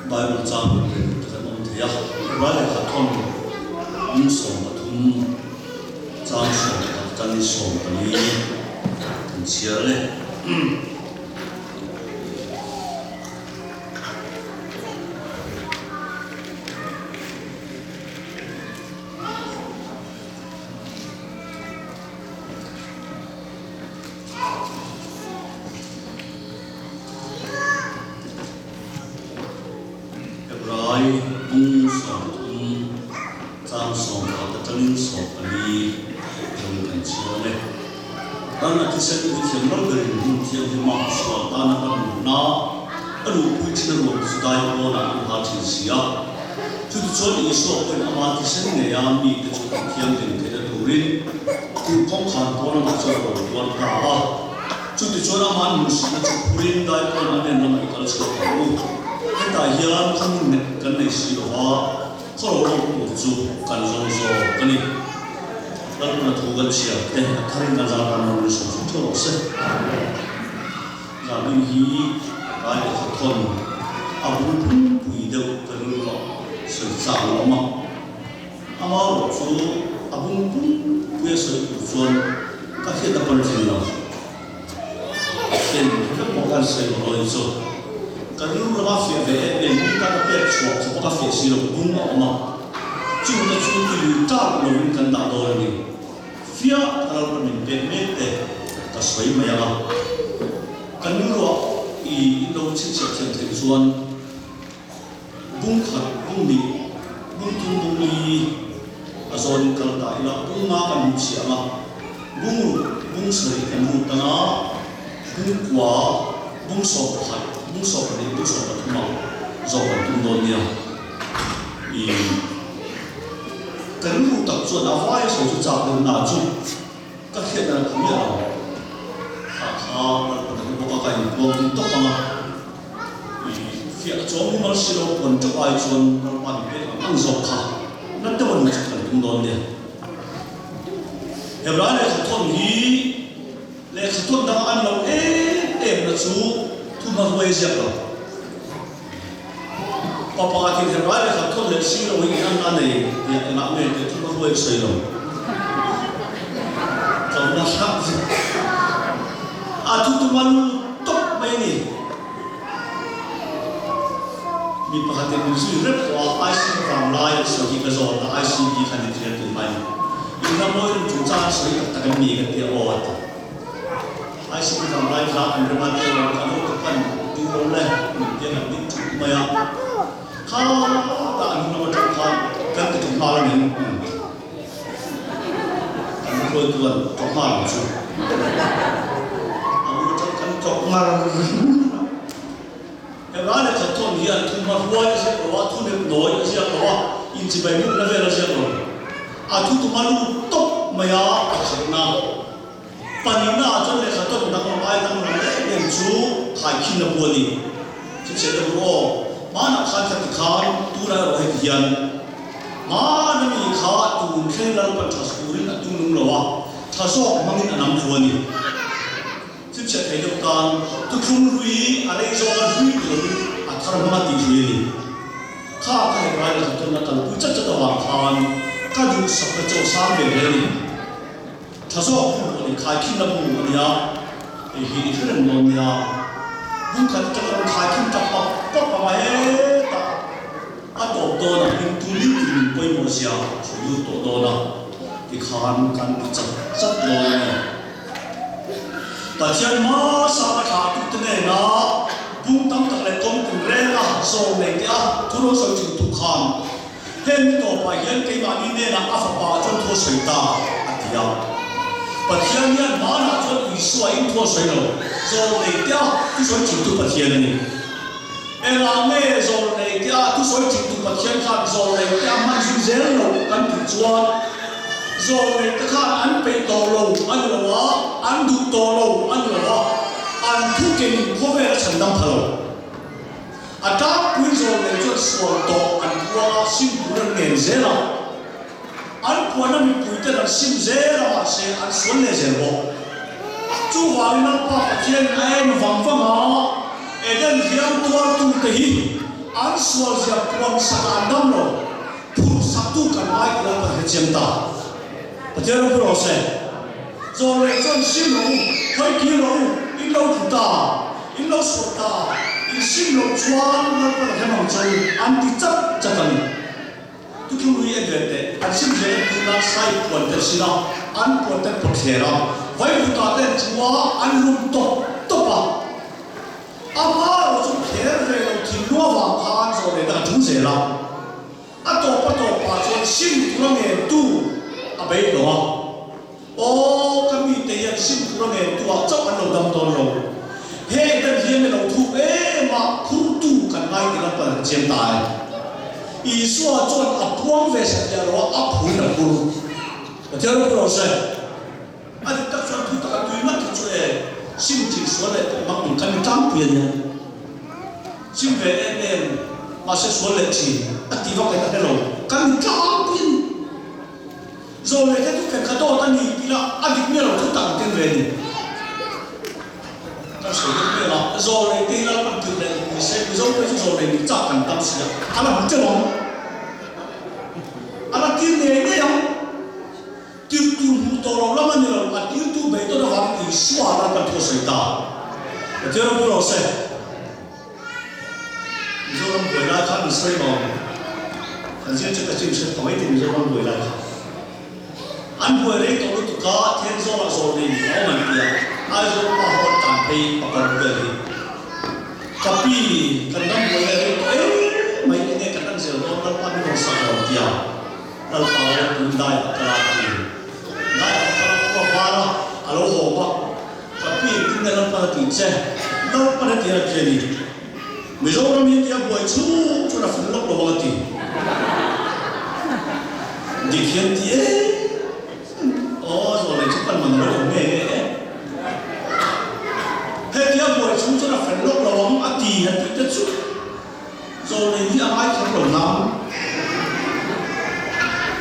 Bible chapter kan om thia rai kha thon in som pathum chang som tani som tani kan chiale Sen itu yang berbeda yang dimaksud tanah tanah, aduh pujian Allah sudah orang hati siap. Jadi soal Yesus pun amat sen neyami itu yang kita turin, kupong kantor macam orang tua. Jadi soal amat musik itu purin dari pun ada nama ikal sekolah. Kita yang kami kena siapa, kalau orang muncul kan zozo kini. Lalu nak tugas siap, karin kazaran orang Yesus terus. Lalu ini ada keton, abu pun puidah terlalu sejauh lama. Amal tu abu pun puidah sejauh kakek tak pernah hilang. Dan kita bukan sejauh itu. Kalau lama fiat, kita tak percaya sebab fiat siapa pun lama. Cuma itu tak boleh kan tak boleh. Fiat kalau bermimpi kasih mayang. Kan dulu Indo cincin tujuan bungkat bumi azon kalau tak ilah bunga kan siapa bung seri kan tengah bungkwa bung sopat ini bung sopat mau sopat tunggunya kan dulu tak soal apa yang saya cakap naju kakek dan kami bukan bukan untuk apa fiat jom masih untuk ajuan normal langsung nanti orang cakap tunggu dia Hebrani keton hi le keton dah anlau bersu tu masuk siapa papa kata Hebrani keton le siro ini aneh ya nak mereka tu masuk siro kalau nak atu tu malu top maini. Mi pakai musuh rep wah IC from lain sebagai kesal, IC di kan dia tu main. Ina moin cuaca sebagai takkan mi kan dia awat. IC from lain lah bermata orang kalau tekan di oleh dia nak dicuci maya. Kalau tak anu nama tekan kan kecuali malam ni. Anu tuan tekan tu. Marah, Hebrani keton dia tu mahuai siapa, tu ni noi siapa, inci bayu na vera siapa. Atu tu malu top maya kerana panina aja le keton nak main nak main tu hakin na buani. Jadi mana kan tu lah hian, mana ni tu kenal pantas kurin tu nunglawa, tasok mangin anam buani. Saya hidupkan tukung rui, ada isokan rui tu, akar mati rui. Kau kaya berada satu natal pucat cetawakan, kau sampai jauh sampai beri. Tasok pun kaki nabu dia, ini keren dia. Bukan cakap kaki tapak apa mahal tak. Atau dona pintu pun masih suyu dona ikan kan cat dona. Tajian masa macam tu ni na, bung tam tak lekong kurela so mereka turun sahaja tukang. Hendak bagian kemana ni na apa contoh cerita atia. Tajian ni mana contoh isu ini tu cerita. So mereka tu sahaja tu tajian ni. Elame so mereka tu sahaja tu tajian kan so mereka masih zero kan tujuan. Zore tekan an pe tolo an lawa an du tolo an lawa an tu ken kover chandam phalo ata kuin zore jo so to an wa sim buran nen zera an puana mi puite na sim zera ma se an sonne zero chu wa na pa patien ai no wang wang a eden hiam tuar tu te hi an sual zia puang sa andam lo phur satu kan mai kila pa hechem ta patero pro se zo le chon sim lo hoi ki lo in lo ta in lo so ta in sim lo chuan na pa hemang chai an ti chap chakani tu ki lui edete an sim je tu na sai puan te sina an puan te pokhera vai tu ta te chua an lum to pa ama zo kher ve lo ki lo wa khan zo le da tu se la a to pa zo sim tu la nge tu a bei lo o kami te ya sim tu la nge tu a chau an lo dam ton lo he ta hian me lo thu e ma khur tu kan mai ki la pa chem tai i suwa chon a puang ve sa ya lo a phun na phur ta jero pro se a ti ta chon thu ta tu na ti chu e sim ti so le ma kun kan tam pian ya sim ve en ma se so le ti a ti va ka ta lo kan tam pian zo le te tu ka do ta ni pila a dik me lo thu ta ten ve ni ta so le la zo le te la pa tu le ni se zo le zo le ni cha kan tam sia ala bu te lo ala ti ne ne ya ti tu mu to lo la ma ni lo a ti tu be to da wa ni swa la pa to sai ta te ro pro se zo ram bo la ka ni sai lo kan je che ka chim se pa mai ti zo ram bo la an bo re to lu tu ka ten zo la zo ni o man pia a zo ma ho tan pe pa pa bo le tapi kan nam bo le mai ne kan nan se lo na pa ni sa lo dia al pa le tu dai ka la ti dai ka la ko pa ra alo ho pa tapi tin na pa ti che na pa na ti ra ke ni mi zo ram ni dia bo chu chu na fu lo lo ti di khian ti rồi lại chụp ảnh mình rồi nghề hết kia buổi chúng tôi là phải lốc lóng ăn tì hết tất chút rồi này đi ăn ai không đồng lắm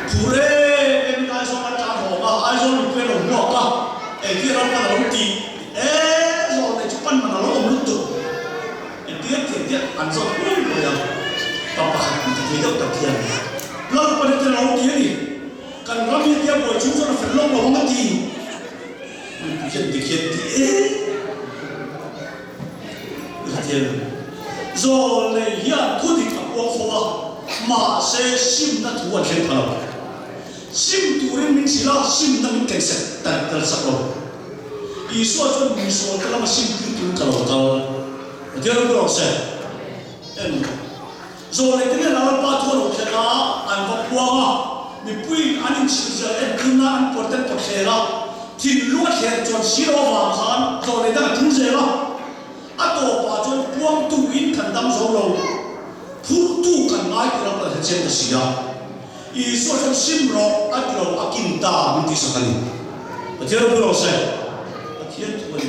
phụ đấy em ai xong ăn cháo hổ mà ai xong mình quên đồng ngọt à em kia nó là đồng tì rồi này chụp ảnh mà nó đồng lúc tục em tiết ăn xong rồi à tập bạc thì thấy đâu tập tiền lâu qua đây nó kia đi kan rami dia buat chúng ta phải lo lo ngat đi dikit dikit rồi này ya thu đi các quốc phò mà sẽ sim na thu anh thấy không sim tu ren mình chỉ là sim na mình cảnh sát ta sắc rồi ý số cho mình số cái là mà sim tu tu kalau dia lo sẽ rồi này cái này là ba thu lo cái là anh có quăng mi pui anin chizia eduna an porten pokhera tin luat her chon siro wa khan zo le da tu zela ato pa chon puang tu in kan dam zo lo phur tu kan ngai kira pa chen ta sia i so chon sim ro atro akin ta min ti sakani patero pro se patien tu ni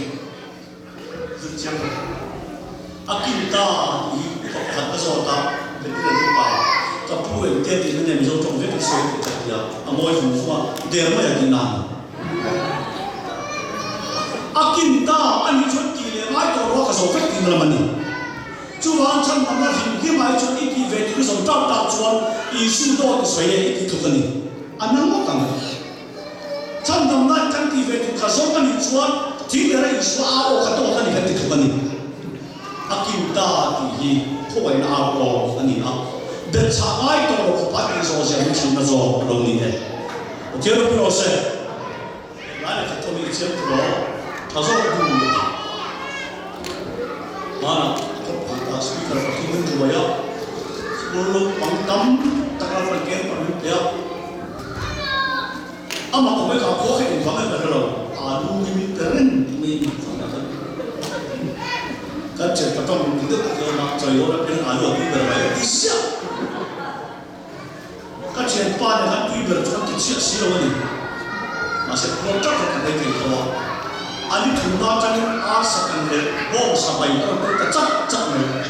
zurchang akin ta i pa khat zo ta le ti le pa ta pu en te ti ne mi zo trong ve so ta ya a moi fu fa de ma ya kin na akin ta ani chon ki le mai to ro ka so fe tin la mani chu wan chan ma na hi mai chon i ki ve ti so ta ta chuan i su do ti so ye i ki tu kani anang mo kang chan dam na chan ti ve tu ka so kani chuan ti le ra i su a o ka to kani ka ti tu kani akin ta ti hi ko wai na a o ani a de chaai to ko pa ni so se mi chin na zo lo ni e o je ro pro se la le to mi che pro ta zo du ma na ko pa ta speaker ko ti mun jo ya lo lo pang tam ta ka fa ke pa mi ya ama ko me ka ko ke ni fa me ba lo a lu ni mi teren mi fa na ka che ta to mi de ta ma choi yo la pe a lo ti ba ba ti sia các chuyện qua để làm tuy được cho cái chuyện xíu này mà sẽ có chắc là cái này thôi anh đi thùng nào cho nên ăn sạch cái này bông sạch bày nó cái chắc này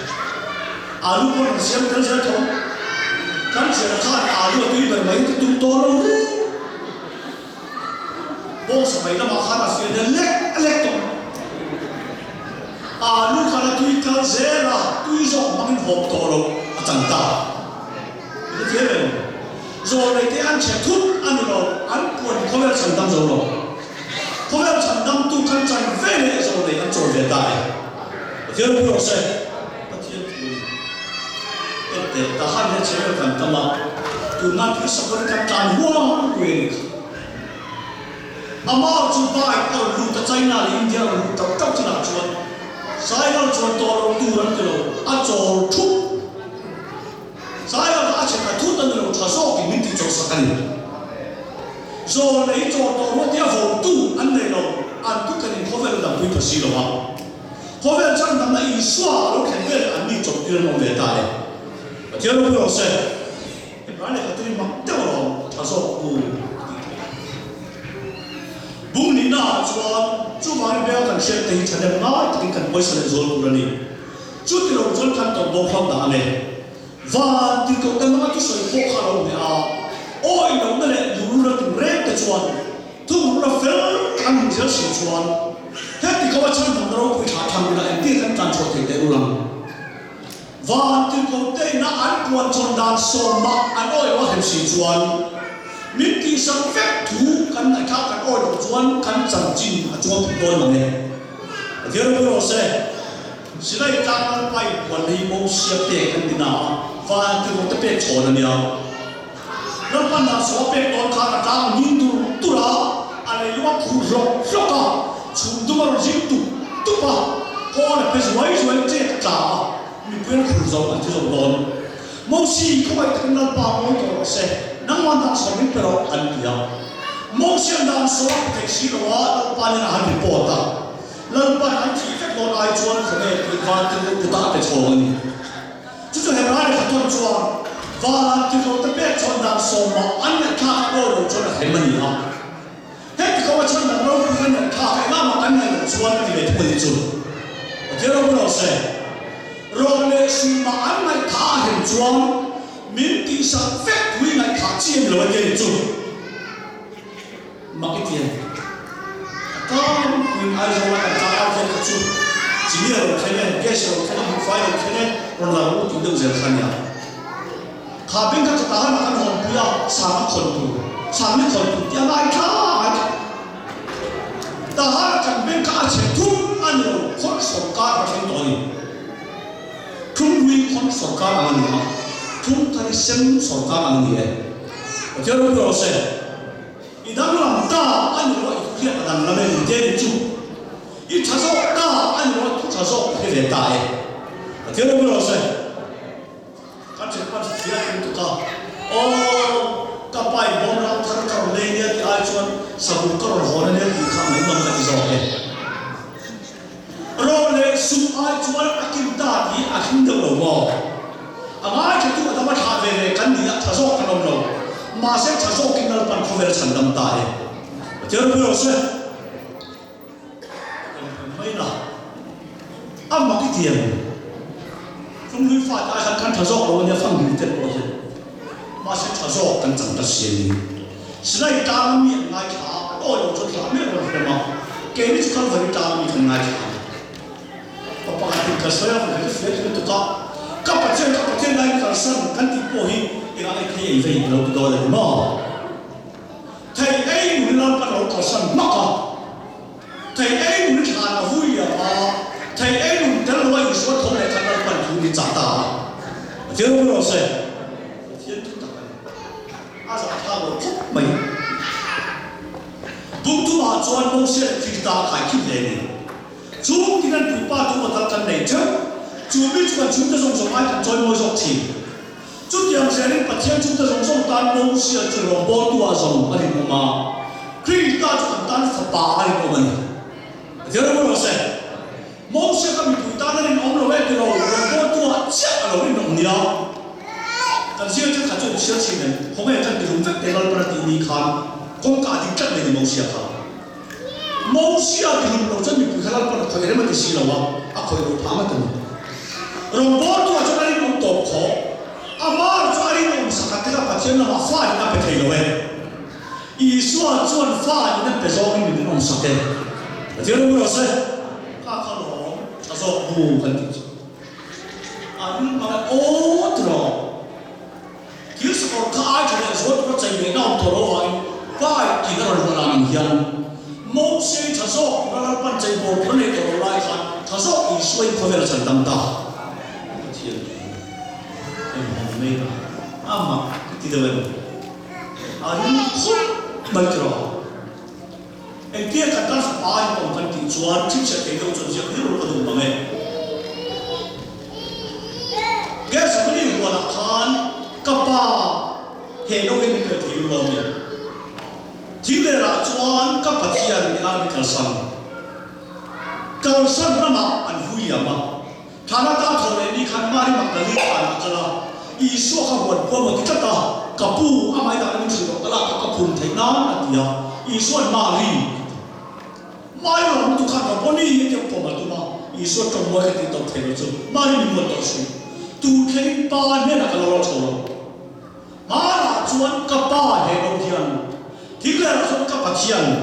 anh lúc còn xem cái gì thôi các chuyện khác anh lúc tuy được mấy cái tung to luôn đấy bông sạch bày nó mà khác là chuyện lệch thôi anh lúc khác là tuy cái gì là tuy rõ mà mình hộp to luôn chẳng ta cái thế này rồi này cái ăn chè thút ăn rồi ăn quần không biết chẳng đâm rồi không biết chẳng đâm tu khăn chẳng về này rồi này ăn trộn về tại thế là bây giờ cái thiên cái để ta ăn cái chế cần tâm mà tu nát cái sắp tới cái tràn hoa quyền ama chu bai ko lu ta China le India lu ta tau chi na chuan sai lo chuan to lo tu ran te lo a cho thu sai lo a che ka thu ta lo tha so ki min ti cho sa kan zo le cho to lo dia vo tu an ne lo an tu kan in khovel da pui pa si lo wa khovel chan da na i swa lo khen ve an ni cho ti lo ve ta le ti lo lo se e ba le ka ti ma te lo tha so ku bung ni na chuan chu mai bel kan share te chane ma ti kan voice le zol kurani chu ti lo zol kan to bo phang da ne va ti ko kan ma tu soi ko kha lo ne a oi lo ne le lu ra tu re te chuan tu ra fel kan je si chuan he ti ko chan thang ro ku tha tham na en ti kan tan chho te te ulang va ti ko te na an kuan chon dan so ma an oi wa hem si chuan mình đi sang phép thú căn này khác cái ôi đồ chuan căn chẳng chín à chuan bị đôi mà nghe thế rồi bây giờ sẽ đây trang bay quản lý mô xếp tiền căn đi nào và từ một cái bếp chọn là nhiều nó ban đầu số bếp đón khác là trang nhìn tu ra anh ấy lúc khu rộng rộng cả chúng tôi mà dính tu ba có là bây giờ mấy chết cả mình quên khu rộng anh chưa rộng đón mô xì không phải cái năng bao mô đồ xe nang wan tak so min pero an pia mo sian dang so tek si lo wa pa ni na han report ta lan pa an chi fek lo ai chuan khane ki va ti ta te chong ni chu he ra ka ton chuan va ti lo te pe chon dang so ma an na tha ko lo chuan he mani ha he ti ko chuan dang lo ku han tha ka ma ma an na chuan ti le tu ni chu te ro lo se ro le si ma an na tha he chuan mình đi sang phép quý này thả chiêm rồi cái gì mà cái tiền có mình ai rồi mà ta ai cái chút chỉ là cái này cái số cái này phải cái này còn là một chuyện đơn giản nhá khá bên các ta mà cái hồn bây giờ sáng mấy con tu ya mai khá ta har kan bên các chế thu anh rồi con số cả và cái đó không vì con số cả mà anh ha chúng ta xem số ca bằng gì vậy? Cho nên tôi sẽ, ít đang làm ta anh nói ít hiện đang làm nên thế chứ, ít trả số ta anh nói trả số cái gì ta ấy, cho nên tôi sẽ, các chị bạn sẽ thấy chúng ta, các bài bom ra thằng thằng này thì ai chọn sắp được cái rồi này thì khám lấy bằng cái gì rồi, rồi lấy số ai chọn akim ta thì akim được rồi anh ai chúng ta đã thà về cái gì thà số cái nào đâu mà sẽ thà số cái nào bạn không về thành đam tài chứ bây giờ sẽ mấy nào ăn mà cái tiền không biết phải ai khăn thà số đâu nhà phân biệt thế bao giờ mà sẽ thà số cần chẳng được gì sẽ đây ta miệng ngay thà ôi rồi cho thà miệng rồi phải mà cái này chỉ cần phải ta miệng ngay thà và bạn thì cái số là phải cái việc chúng ta các bạn trên đây là sân căn tin bổ hi thì anh thấy về lâu rồi đấy mà thầy ấy muốn làm bắt đầu có sân mắc à thầy ấy muốn thà là vui à thầy ấy muốn tới lúc số thôn này thằng nó bận thu đi trả ta chứ không có gì thiên chúng ta à giờ thà là khúc mấy bụng tu mà cho anh sẽ thì ta khai kịp đấy chúng thì nên bị ba tu mà ta cần này chứ chú biết chúng ta dùng ai cần chơi môi dọc thì chút tiền sẽ đến bật thiên chúng ta dùng tan mông xia từ lòng bò tua dùng anh em mà khi ta chúng ta phải bà anh em mình thế đó mới sẽ mông xia các mình tụi ta nên ông rồi cái lòng bò tua chết ở bên đồng nhau但是这看做小钱呢，后面真的用这电脑把它你看，光家庭真的冇事看，冇事啊！电脑真的不看，把它看起来么的事了哇，啊，可以拍么的。robot tu aja dari untuk ko, amar tu ari nom sakat kita pasien nama file na petai loe, isu ajuan file na pezogi ni nom sakat, jadi orang rasa kakak lo, asal bu kan tu, mà ô thro thiếu sự còn khai cho nên số nó chạy về nào thổ vậy vai chỉ có là làm hiền mong xin cha số nó là ban chạy bộ nó này thổ lại khăn cha số ý xuôi có vẻ là chân tâm ta thiên em không nghe mà thì đâu em nhưng không bao giờ em kia cả ta phải ai cũng cần tìm chuẩn chính xác cái đâu chuẩn xác cái đâu có đúng bằng em cái sao cái điều là khan kapa hệ đâu em cái thì luôn rồi chỉ là chuẩn kapa thì anh ăn cái san nó mà anh vui mà thà nó ta thôi đi khăn mà đi mặc cái gì ăn cái là Isu không buồn qua một cái ta kapu amai đã làm gì đó là kapun thấy nó là gì à Isu anh mari mai là một cái khăn boni như kiểu của mà tụi nó Isu trong mỗi cái gì đó thấy nó chứ mari mình muốn tao suy tu thấy ba nên là cái lo cho nó mà là chuan kapa hệ đồng tiền thì cái là chuan kapa tiền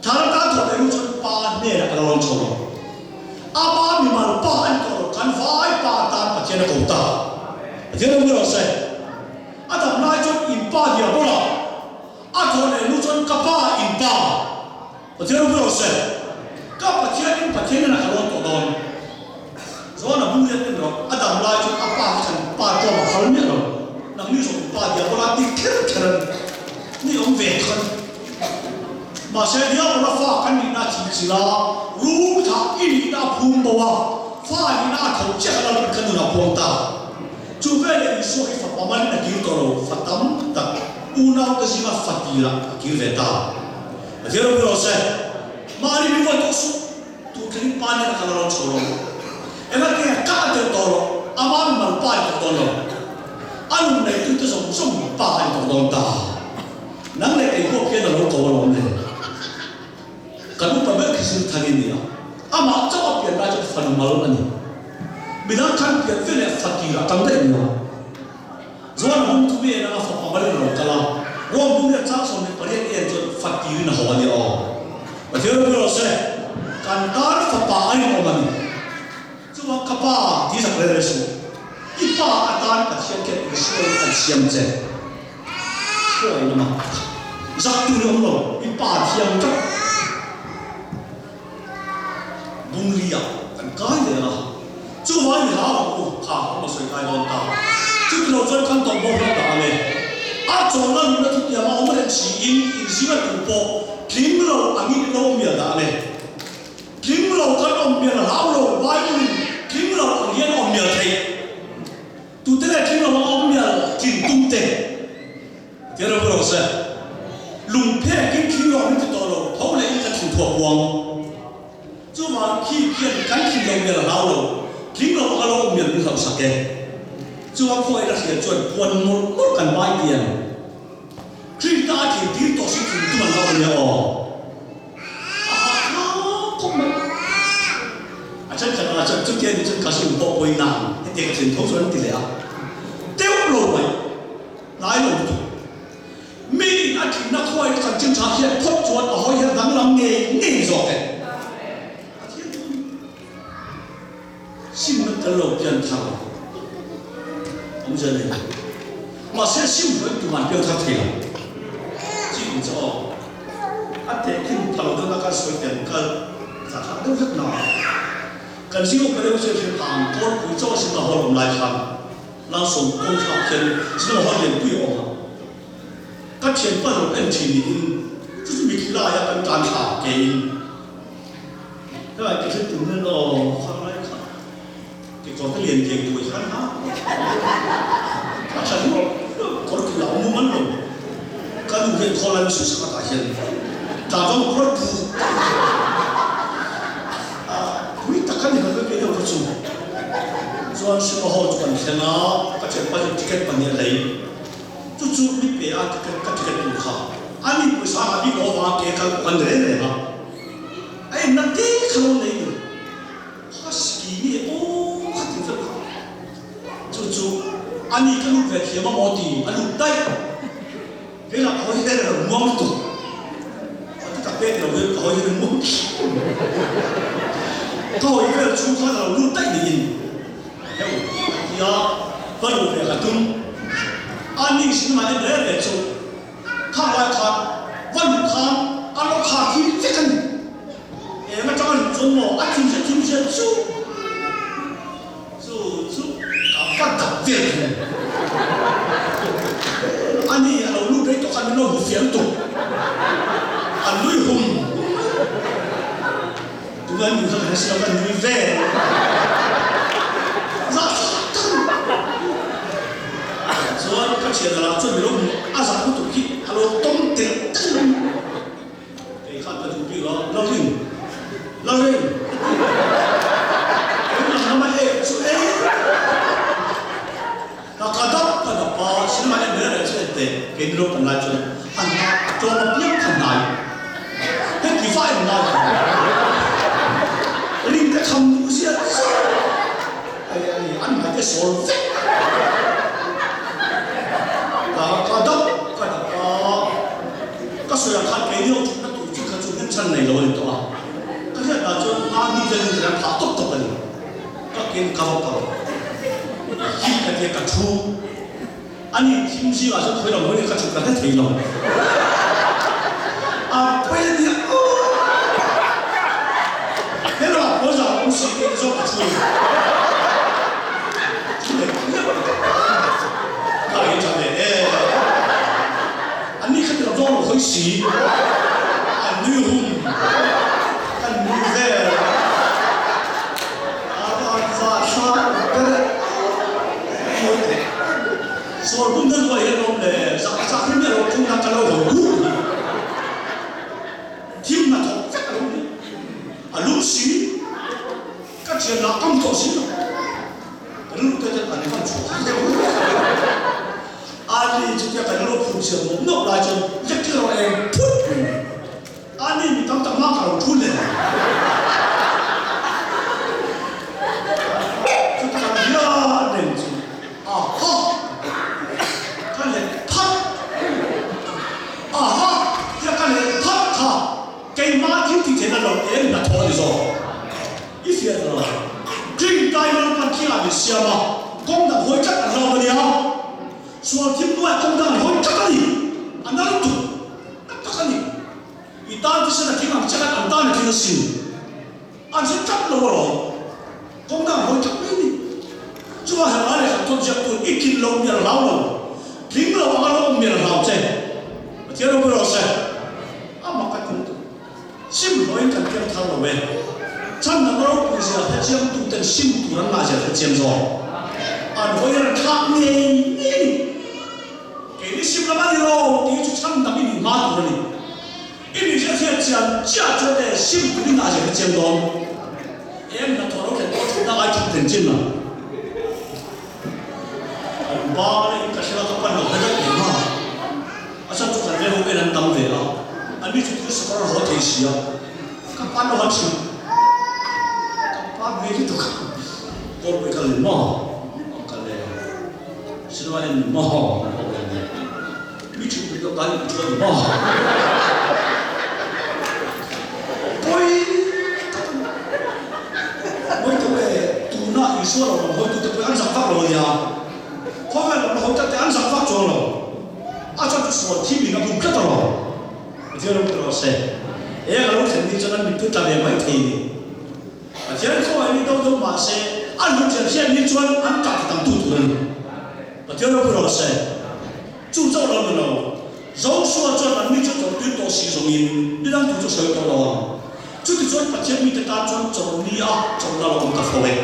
thà ta thôi em chuan ba nên là cái lo cho nó ama mình mà ba anh có can vai ba ta bắt tiền là cũng ta thế nó mới sẽ à thằng này cho impa dia bola à thôi này nó cho kapa impa thế nó mới sẽ kapa chia impa thế này là cái lon tổ đòn rồi là muốn nhận được à thằng này cho kapa thành pa cho mà hơn nữa rồi nằm như rồi impa dia bola đi kêu ni ông về thân mà sẽ dia bola pha cái này là chỉ là rú thằng ini đã phun bầu pha ini đã thấu chết là cái này là phun ta chú về để số cái pháp mà mình đã kêu toro pháp tâm ta unau cái gì mà pháp gì là kêu về ta thế rồi bây giờ mà đi mình vẫn tốt tu cái pan này là cái nào choro em là cái cá được toro ama mình mà pa được toro anh này tu tu sống sống pa được toro ta nang này cái quốc kia là nó toro lắm đấy cái lúc mà biết cái sự thay đổi này ama cho bạn ra cho phần mới này bây giờ kan pian về là fakira tam đấy nữa rồi hôm thứ bảy là pháp mà lên rồi cả là rồi hôm nay chắc xong rồi phải đi cho fakiri là hoa đi và thế rồi sẽ kan tar pháp anh mà mình chú mà kapa thì sao lại số ipa atan cả xem cái số anh xem chứ rồi nó mà rất tu lượng rồi ipa xem cho bung ria kan cái này là chú hỏi mình hả mà soi cái đó ta chú cái đầu chân khăn tổng bộ đó ta này à chỗ nó mình đã thực hiện mà ông ấy chỉ in gì mà tổng bộ kiếm lâu anh ấy lâu miệt ta này kiếm lâu cái ông miệt là lão lâu vài mươi kiếm lâu anh ấy ông miệt thấy tụi thế này kiếm lâu ông miệt chỉnh tung tệ thế rồi bây giờ lùng phe kiếm lâu mình thì to lâu thấu lại cái thủ thuộc quang chú mà khi kiếm cái kiếm lâu miệt là lão lâu kiếm lâu cái lâu miệt mình làm sao cái chú mà coi là hiện chuẩn quần một cần bao tiền khi ta thì đi tổ chức thì tụi mình làm gì không mà chắc chắn là trước tiên thì chúng ta sử dụng bộ quần áo để cái truyền thống chuẩn thì là tiêu lâu vậy lái lâu mình anh thì nó coi là chính xác hiện thoát chuẩn ở hội hiện đang làm nghề rồi cái xin mình cái lâu tiền thằng ông giờ này mà sẽ xin với tụi mình biểu thác thiệt chỉ cho anh thấy khi thằng đó nó có số tiền cái giá cả đâu rất nào cần xin cái đâu sẽ hàng con của cho xin là họ làm lại hàng là sống công tác tiền xin là họ liền quy ổn các tiền bắt đầu anh chỉ就是มีกีฬาอย่างการหาเกมแล้วไอ้ที่ถึงนั่นเราฟังไรครับที่ก่อนที่เรียนเก่งด้วยฉันฮะฉันก็คนที่เรามุ่งมั่นเลยการเรียนคนละมิสุสกัดเห็นแต่ต้องพลดผู้วิตากันนี่มันก็เป็นเรื่องที่ส่วนสิ่งที่เราจะกันเห็นนะก็จะไปที่เก็บปัญญาเลยจู่ๆมีเปียกที่เก็บดูข่าวอันนี้ภาษาอังกฤษเราว่าเกี่ยวกับกันเรื่องอะไรนะไอ้นั่นที่เขาเลยฮัสกี้นี่โอ้ขัดที่สุดจู่ๆอันนี้ก็รู้แบบเขียนมาหมดดีอันนี้ได้เวลาเขาเห็นเรามองตัวเขาจะเป็นเราเขาเห็นมองเขาเห็นเราชูเขาเรารู้ได้ดีเฮ้ย ya baru be katum ani sin ma ne re chu kha wa kha wan kha alo kha ki sekan e ma chang chung mo a chung se chu ka pa ta de ani alo lu dei to kan no fiel to an lui hum Tuhan juga hasilkan river. Soal kecil dalam tu belum asal tu kita kalau tom ter. Ikan tu bila lain. Nama so nak kadap pada pas semua yang berada di situ. Kedua penlajar, anak coba yang kenal. Kita kenal. Ring cái không có gì hết, anh phải cái sổ phết, cả đốc, cả số lượng khách cái nhiều chúng ta tổ chức các chỗ nhân chân này rồi đó, cái này là cho anh đi dân người ta tốt tốt này, các cái cao, khi cái chú, anh đi chim gì là cho khởi động mới cái chú cái thấy rồi, bây giờ thế là bây giờ ông sĩ cái do cái gì cái gì này anh đi khơi làm do một hơi xí anh nuôi hùng anh nuôi về rồi cũng thân vậy không để sao cái này là chúng ta cái lâu rồi thiên mà thật chắc là lúc xí các chuyện là công tổ xí rồi lúc cái anh không chủ anh đi chúng ta phải lúc phụ sự một nốt lại cho rất nhiều em phút anh đi tâm tâm mắc vào chút này chúng ta nhớ đến cái này thắt cái này thắt cái má thiếu thì thế nào em là thôi rồi ý phía rồi kinh tế nó còn kia là gì mà công tác hội chắc là lo cái gì không số thiên nuôi công tác hội chắc cái gì anh đang tụ chắc cái gì ý ta thì sẽ là khi mà chắc là anh ta là khi nó xin anh sẽ chắc là rồi công tác hội chắc cái gì chứ mà hàng này là công việc của ít kinh lâu miền lao rồi kính là bao lâu miền lao chứ thế đâu bây giờ sẽ mà cái 심 로인 kan kem thang lo we chan na ro ku sia ta chiam tu ten sim tu ran ma ja ta chiam zo an hoi ran thang ni ke ni sim la ma ni ro ti chu chan da mi ni ma tu ni in ni ja sia chiam cha cho de sim tu ni na ja ta chiam zo em na thoro ke to chu da ai chu ten chin na ba ni ka sha ta pa no ha da ni ma asa chu kan le ho ke ran tam ve la anh đi chụp cái sổ nó hơi xí à, các bạn nó hơi xí, các bạn về thì được, tôi bị cái gì mà, cái này, xin lỗi em mà, đi chụp cái cái gì chơi mà, tôi về tụ na ý số rồi, tôi tụ ăn sáng phát rồi à, có phải là tôi ăn sáng phát rồi, à cho cái sổ thì mình nó cũng cất rồi. Dia orang terasa, kalau sendiri jangan itu tak ada baik ini. Jangan kau ini tahu masa, anu jangan ni jual angkat tentang tujuan. Dia orang terasa, jual orang mana, jauh suara jual ni jual tu dosi zomin, ni orang tu jual sesuatu orang. Jadi jual macam ni kita jual ni jual orang tak boleh.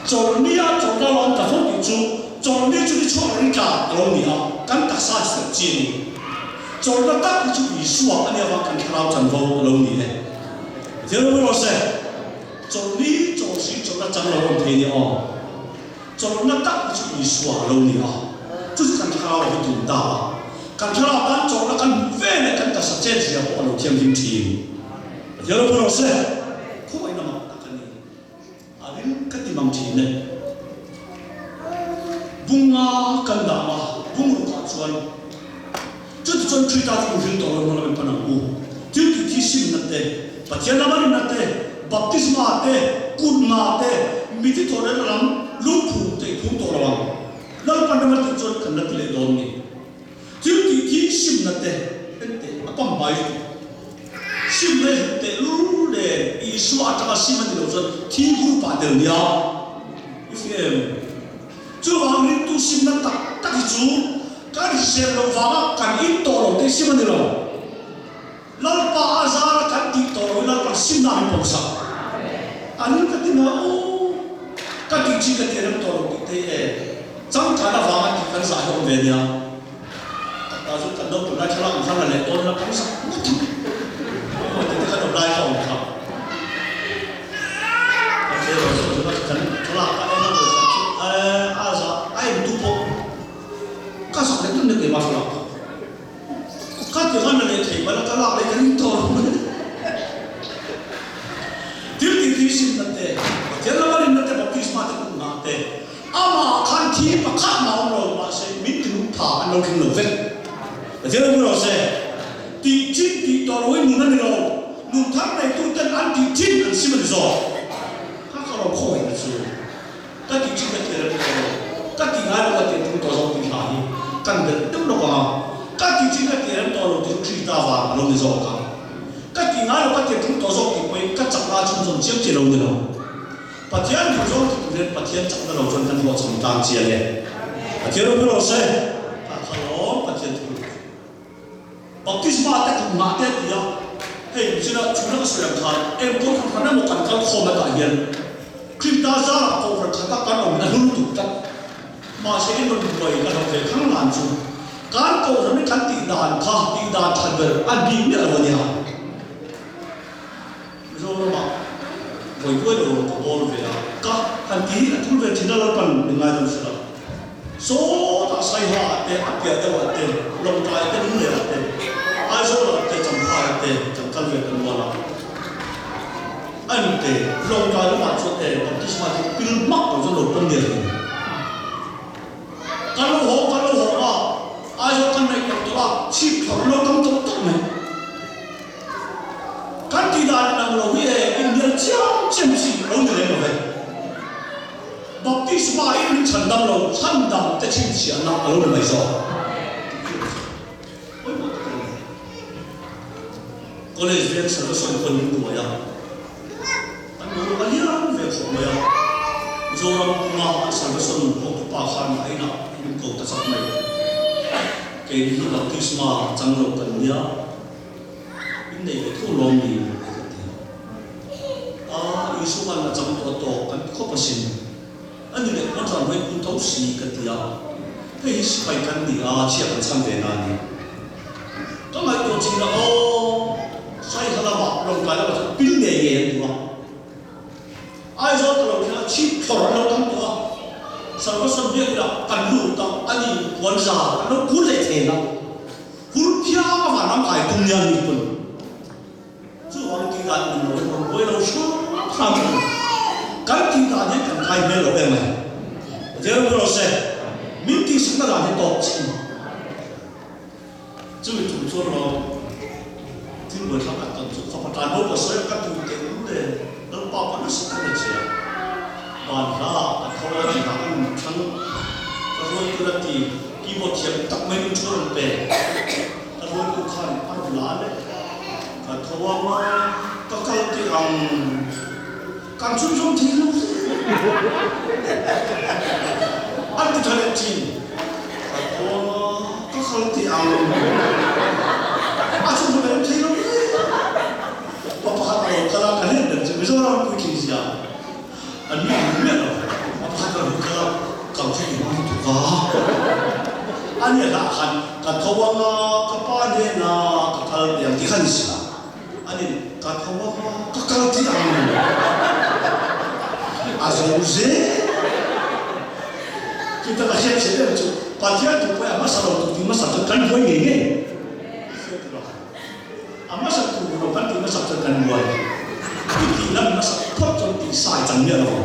Jual ni jual orang tak boleh jual ni jual orang orang ni kan tak sah sendiri.做得得就艺术啊！你話近靠陣風老年咧，聽到冇聲？做呢做事做得真係好聽啲哦，做得得就藝術啊老年啊，就是近靠去doen到啊，近靠緊做得緊飛咧，緊就實際是有可能添添添，聽到冇聲？佢為乜得緊呢？啊，你跟啲問題呢？bunga kandama, bunga kacuan. Jadi tuan cerita tu mungkin tahu orang orang panangku. Jadi tisim nate, baca nama ni nate, baptisma nate, kurma nate, miti orang dalam ลูกผูกใจผูกตัวระวังแล้วปันมันติดจนกันนัดเลยโดนนี่ที่ที่ชิมนั่นเตะเป็นเตะก็ไม่ชิมเลยเตะรู้เลยอีสวาจังชิมมันติดจนที่รูปแบบเดียวเนี่ยอีฟิเอ็มจู่วันนี้ตู้ชิมนั่นตักจู่การเสียเราฟังกันอินโตเราเตะชิมมันติดเราแล้วป้าอาซาร์กันติดตัวเราแล้วป้าชิมนั่นเป็นภาษาอันนี้ก็ที่น่าโอ้กันติดจีกันเตะเราตัวเราเตะจังการฟังกันสายของเวียนเนี่ยแต่สุดท้ายเราตัวได้ฉลาดขนาดเลยตัวเราภาษาไม่ถูกแต่ที่ขนมได้ของครับโอเคเราจะมากันฉลาดอะไรนั่นเลยอาซาไอ้ดูพอก็สักเล็กนิดเดียวมาฉลาดก็ที่ขนาดเลยที่มันฉลาดเลยกันนี่ตัวที่สิ่งนั้นเองที่เราวันนี้นั่นเองบอกที่สมาร์ทคุณนั่นเองอามาขันที่ประคับมาเรามาเสมิตรนุภาอันเราขึ้นเราเว้นที่เราเราเสที่จิตที่ตัวเราเองนั่นเรานุ่งทั้งในตัวเต็นอันที่จิตอันสิมันจะข้าเราคอยนะสู้ก็ที่จิตที่เราก็ที่งานเราที่ตัวเราที่หายกันเดินตึ้งเราก็ที่จิตที่เราตัวเราที่คิดตาว่าเราไม่รู้กันก็ที่งานเราที่ตัวเราที่ไปก็จับมาชุมชนเชื่อมเจริญเราปัจจัยที่เราที่เรียนปัจจัยจับเราจนกันหัวสมตั้งเชียร์เลยปัจจัยเราไม่รู้เสียถ้าเราปัจจัยที่บอกที่สมาร์ทคุณมาเด็ดเดียวเฮ้ยฉันชุดนักสุริยันทร์เอ็มตัวคนนั้นมันกันกันโคมาตายยันคลิปดาซ่าเขาคนขัดกันเอามันหุ่นตุกกันมาเชื่อมันบ่อยกันเราเคยข้างหลังชุดการโกงนั้นกันตีดานข้าตีดานทันเบอร์อันดีเนี่ยอะไรเนี่ยรู้ไหมบ่อยด้วยเราก็บอกเลยนะก็ทันทีทุกเรื่องที่เราเป็นยังไงต้องสิ่งโซ่ตัดสายหัวเตะอัดเปียเตะวัดเตะลงใจเตะนุ่มเลยเตะไอ้โซ่เตะจำพายเตะจำกันเวทกันวันละอันเตะลงใจแล้วมันสุดเตะผมที่สมาธิพิลมักเราจะหลุดตรงเดียวกันเราหัวว่าไอ้โซ่กันในตัวชีพของเราต้องตั้งไหมกันที่ด้านนั้นเราเองอินเดียเจ้าเจ้าสิเราจะเล่นอะไรบอกที่สมัยนี้ฉันดำเราฉันดำแต่ชิมเสียนักเราเลยไม่ชอบก็เลยเรียนสารสนคนดูมาอย่างอันนู้นอันนี้เราเรียนของมาอย่างโจรมาสารสนของตุปาขันไอ้น่ะมันก็ตัดสักไม่เกี่ยที่บอกที่สมัยจังเรากันเนี่ยอินเดียทั่วโลกนี้อีสุวรรณจังตัวโตกันครบสิ้นอันนี้เนี่ยมันจะไม่คุ้นเท่าสีกันที่อ่ะเฮ้ยสไปกันนี่เชื่อกันช่างเวนานี่ต้องให้ตัวจริงนะใช่ขนาดลงไปแล้วมันปิ้งเงี้ยตัวไอ้ส่วนเราเนี่ยชีพถอดเราทั้งตัวสารพัดเรื่องละกันรู้ต่ออันนี้วันจ่าเราคุ้นเลยเท่นะคุ้นเพี้ยมาผ่านน้ำไข่ตุ้งยันนี่คนจู่วันที่การเงินเราชอบทำการที่การเนี่ยกันใครไม่รู้เองไหมเดี๋ยวเราเสร็จมิติสิ่งนั้นเนี่ยตกจริงจู่จู่ส่วนเราที่เหมือนทำกันตอนสุขภาพเราก็ใช้กันถูกเก่งเลยแล้วป้าก็รู้สึกกันเชียร์บ้านเราเขาว่าที่ทำทั้งกระทรวงตุลาการที่บทเขียนตักไม่รู้ช่วยเป็นกระทรวงการคลังอันหลานเลยเขาว่าก็เขาที่ทำการชุมชนที่รู้อันที่ทะเลจีนเขาก็เขาที่ทำชุมชนที่รู้ว่าพาเราตลาดกันเนี่ยจะไม่ใช่เราคุยกินสิอ่ะอันนี้เนี่ยเราว่าพาเราตลาดเขาที่อยู่ที่ถูกอ่ะอันนี้ละคันกันเขาว่ากับป้าเนี่ยนะกับเขาอย่างที่ขันสิอ่ะอันนี้กับเขาว่าก็เขาที่ทำazaluze kita kasih sedih tu pajak tu pun masalah tu masalah kan buat ni masalah tu bukan tu masalah kan buat itu lah masalah pot tu sai jangan lah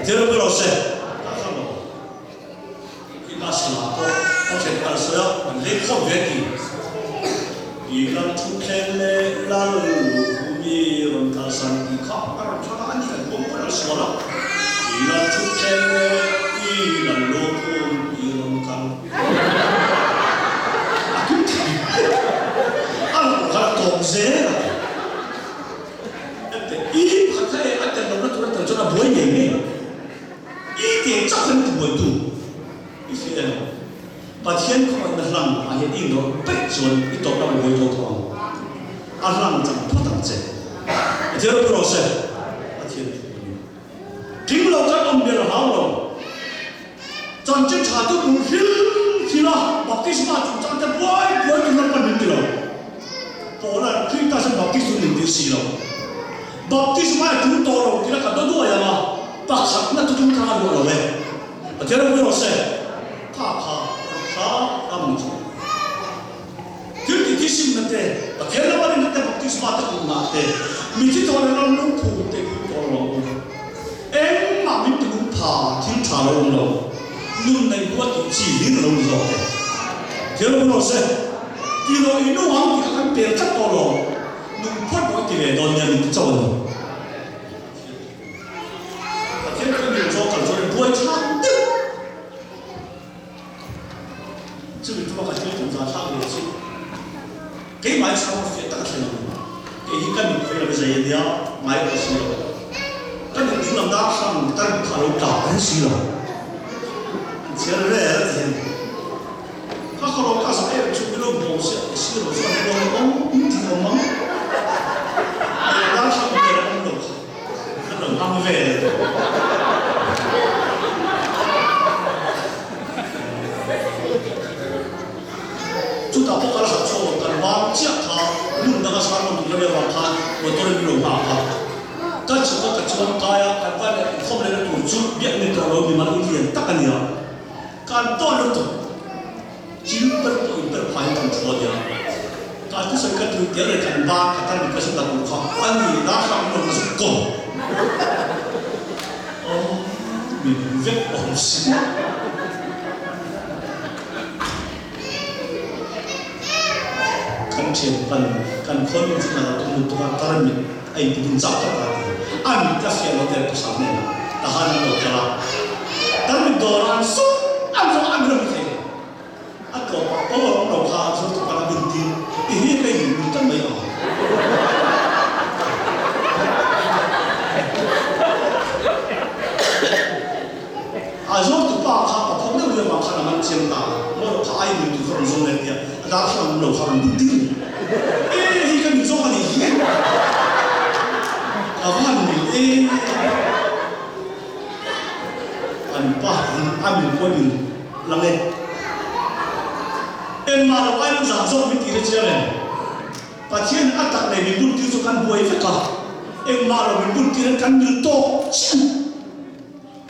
jadi kalau saya kalau kita selalu macam kalau saya lekor berarti ikan tu kene lalu orang kasan di kau orang cakap ni kan bukan suara 이런 축제에 이런 로품 이런 강 아 근데 아 동생 이 박사의 아들 너무 돌았던 전화 뭐 얘기해 이게 작은 뭐도 이제 바티엔 코만 랑 아예 이거 백전 이 똑바로 보여줘 아랑 좀 포장제 제가 그러세 바티엔 빙로 작업을 하고 전체 차도 무슨 지나 먹기시마 좀 짠데 뭐이 좀 한번 힘들어 보라 그다서 먹기 수 있는 데시로 먹기시마 좀 떨어 그러니까 너도 야마 박사 나 좀 당하는 거라 왜 제가 그러세 파파 아무튼 그렇게 뒤집는데 계란말이 그때 먹기 수밖에 나한테 미치 돌아가는 놈 때 그거로 엠마 밑에 눈파 진짜로 놈 눈내 누가 지리는 놈이서 여러분 어세 이거 이놈 왕기가 한 배를 잡고로 눈펄 보기에 너냐는 붙잡은 계란 요소 간소리 뭐에 찬데 지금 누가 같이 공사 차고 있지? 그게 많이 차고 있어요. 딱 같은 거. 그게 인간이 그래서 얘네야 많이 봤어요. 근데 누가 나랑 다른 가로 다 했어요. 제를 해. 가서 가서 애 주기로 뭐시 시로 서로 이거 나랑 하는 거 그런 아무 왜 주다 보가라 하초 간방 지역하 문다가 사람을 그래 와파 뭐도를 비로 와파 같이 가야 간반에 컴레를 돌주 미안해 들어오기만 이게 딱 아니야 간 떠는 지금부터 또 이별 과연 주어야 같은 소리가 들 때를 간방 갖다 놓고 생각하고 아니 나 한번 가서 고 민백 없이 kan kon sina tu tu kan taran ai bidin zap ta an ta sia no te pasane ta han no kala taran doran su an ro mi ako no kha so tu para binti i hi kai mi tan mai a zo tu pa kha pa phom no le ma kha na man chen ta mo kha ai mi tu so so le dia da kha no kha binti 이게 무슨 말이지? 아버님, 안빠, 아미 꼬리, 랑에. 엠마로 와인 장소 밑에 지어내. 바치엔 아딱 내 미군 뒤속한 보이니까. 엠마로 미군 뒤는 간 밀도.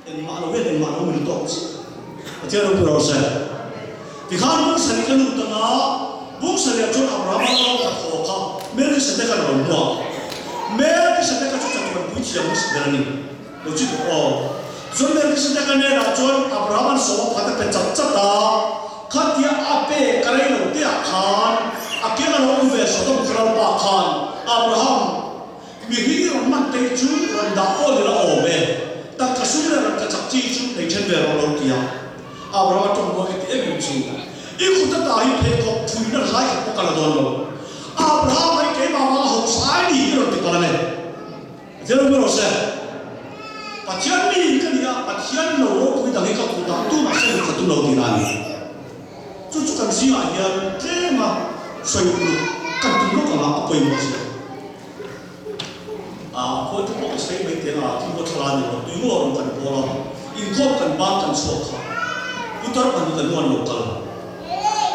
엠마로 왜 엠마로 밀도? 어째로 그러세? 비한 목사님 그 누구나. Bungsa jon Abraham ka khoka mer se de ka ro mo mer se de ka chu chu pu chi mo se de ni lo chi o jon mer se de ka ne ra jon Abraham so pa ta pe chap cha ta khatia ape karai lo te khan akela lo ve so to kral pa khan Abraham mi hi ro man te chu ran da o de la o be ta ka su ra ka chap chi chu nei chen ve ro lo tia Abraham to mo ke te e chu 이것도 다 이패고 주인을 하게 pokaladono 아브라함이 개마마 혹사이 이럴 때 거라네 여러분 오세 바티안미 이거야 바티안로 거기 당해가 고다 또 마셔 갖고 넣기라니 쭈쭈한 지 아니야 제마 소유로 깜짝로 가나 보이 뭐지 아 그것도 뭐 세이 메테나 그거 잘하는 거 이거 kan 보라 이거 kan 반kan 소카 이따라 반kan 노안 놓다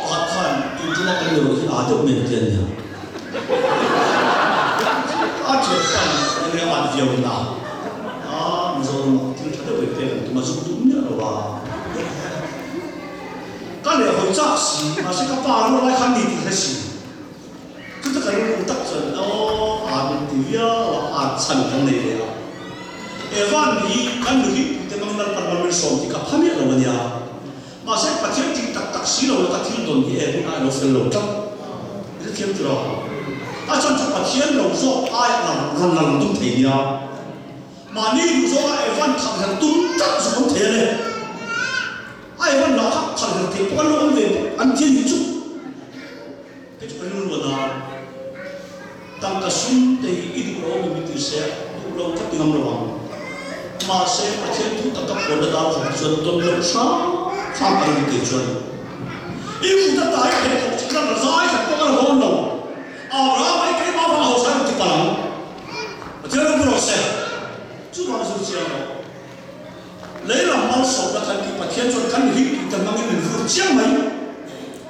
아칸 인주막 걸로 아주 멘트냐 아제판 내가 아주 기억나 아 무서운 길 찾아볼 때 도마서 dum냐 와 간에 혼자시 마시가 바로 와 한디 했시 그때 가는 딱전 아멘티야 아찬 경내야 에반이 간들이 때문에 발발을 쏘니까 파미가 뭐냐 마세 파티를 틱탁탁 시로 같은 돈이 애가 노슬로 딱 이렇게 힘들어 아 전적 파티를 넣어서 아야 런런동 되냐 mà ni dù do ai văn khắc hàng tung chắc dù không thể này ai văn là khắc khắc hàng thì quan luôn về ăn thiên chút cái chỗ này luôn là tăng cả sum thì ít đồ mình tự sẽ đồ các tiếng âm rồi mà sẽ phát hiện thu tập của đất đai của dân tôn lượng sáng phạm anh tự chuẩn yêu ta tại cái cuộc chiến là giải thật có là ngon lòng ra mấy cái bao vào hậu sang thì bằng thế là vừa sẽ chú nói gì chứ lấy làm mau sầu là thành cái phát hiện cho thành hình thành mang mình vừa chiang mấy